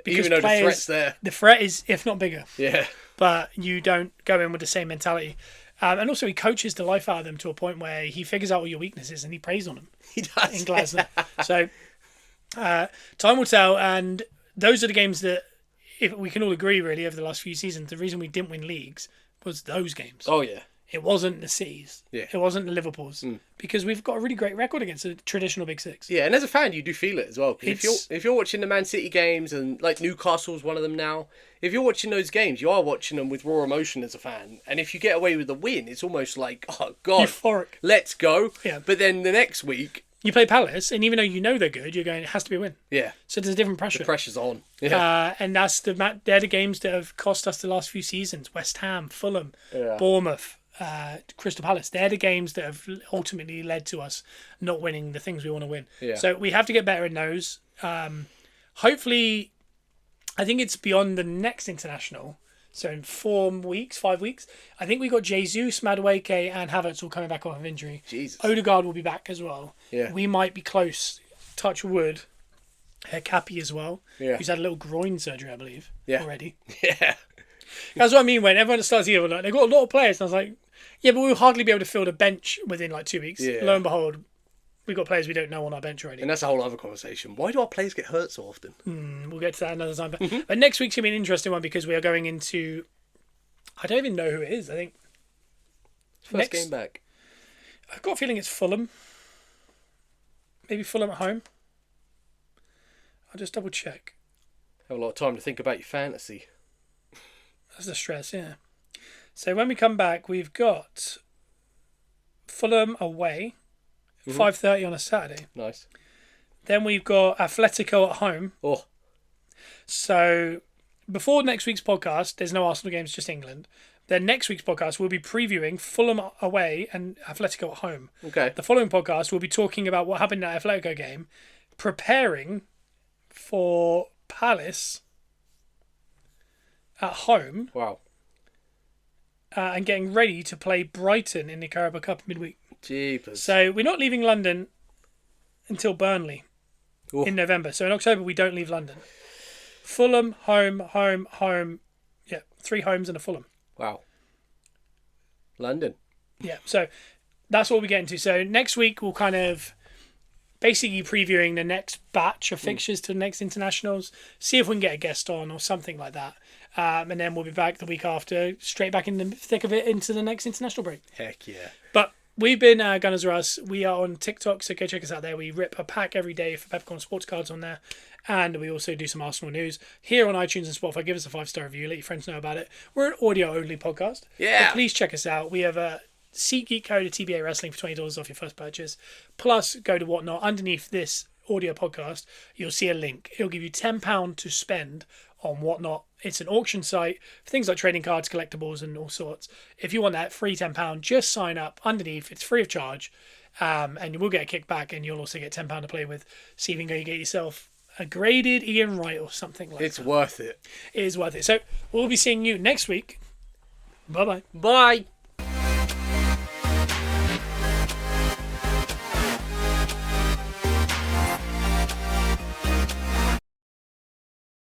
S1: Because
S2: even though the threat's there.
S1: The threat is, if not bigger.
S2: Yeah.
S1: But you don't go in with the same mentality. And also he coaches the life out of them to a point where he figures out all your weaknesses and he preys on them.
S2: He does.
S1: In Glasgow. So time will tell. And those are the games that, if we can all agree really over the last few seasons, the reason we didn't win leagues was those games.
S2: Oh, yeah.
S1: It wasn't the Cities.
S2: Yeah.
S1: It wasn't the Liverpools. Because we've got a really great record against the traditional Big Six.
S2: Yeah, and as a fan, you do feel it as well. If you're watching the Man City games, and like Newcastle's one of them now, if you're watching those games, you are watching them with raw emotion as a fan. And if you get away with a win, it's almost like, oh, God.
S1: Euphoric.
S2: Let's go.
S1: Yeah.
S2: But then the next week,
S1: You play Palace, and even though you know they're good, you're going, it has to be a win.
S2: Yeah.
S1: So there's a different pressure.
S2: The pressure's on. Yeah.
S1: And they're the games that have cost us the last few seasons. West Ham, Fulham,
S2: Yeah.
S1: Bournemouth, Crystal Palace. They're the games that have ultimately led to us not winning the things we want to win.
S2: Yeah.
S1: So we have to get better in those. Hopefully, I think it's beyond the next international. So in 5 weeks, I think we got Jesus, Madueke, and Havertz all coming back off of injury.
S2: Jesus.
S1: Odegaard will be back as well.
S2: Yeah.
S1: We might be close. Touch wood. Cappy as well.
S2: Yeah.
S1: Who's had a little groin surgery, I believe.
S2: Yeah.
S1: Already.
S2: Yeah.
S1: That's what I mean when everyone starts here. Like, they've got a lot of players, and I was like, yeah, but we'll hardly be able to fill the bench within like 2 weeks.
S2: Yeah.
S1: Lo and behold, we've got players we don't know on our bench already.
S2: And that's a whole other conversation. Why do our players get hurt so often?
S1: We'll get to that another time. But next week's going to be an interesting one because we are going into... I don't even know who it is. I think...
S2: First game back.
S1: I've got a feeling it's Fulham. Maybe Fulham at home. I'll just double check.
S2: Have a lot of time to think about your fantasy.
S1: That's the stress, yeah. So when we come back, we've got Fulham away, 5:30 on a Saturday.
S2: Nice.
S1: Then we've got Atletico at home.
S2: Oh.
S1: So before next week's podcast, there's no Arsenal games, just England. Then next week's podcast, we'll be previewing Fulham away and Atletico at home.
S2: Okay.
S1: The following podcast, we'll be talking about what happened in that Atletico game, preparing for Palace at home.
S2: Wow.
S1: And getting ready to play Brighton in the Carabao Cup midweek.
S2: Jeepers.
S1: So we're not leaving London until Burnley in November. So in October, we don't leave London. Fulham, home. Yeah, 3 homes and a Fulham.
S2: Wow. London.
S1: Yeah, so that's what we get into. So next week, we'll kind of basically previewing the next batch of fixtures to the next internationals, see if we can get a guest on or something like that. And then we'll be back the week after, straight back in the thick of it into the next international break.
S2: Heck yeah.
S1: But we've been Gunners R Us. We are on TikTok, so go check us out there. We rip a pack every day for Peppercorn Sports Cards on there. And we also do some Arsenal news. Here on iTunes and Spotify, give us a 5-star review. Let your friends know about it. We're an audio-only podcast.
S2: Yeah.
S1: But please check us out. We have a SeatGeek code of TBA Wrestling for $20 off your first purchase. Plus, go to Whatnot. Underneath this audio podcast, you'll see a link. It'll give you £10 to spend on Whatnot. It's an auction site for things like trading cards, collectibles, and all sorts. If you want that free £10, just sign up underneath. It's free of charge. And you will get a kickback, and you'll also get £10 to play with. See if you can get yourself a graded Ian Wright or something like that.
S2: It's worth it.
S1: It is worth it. So we'll be seeing you next week. Bye-bye.
S2: Bye.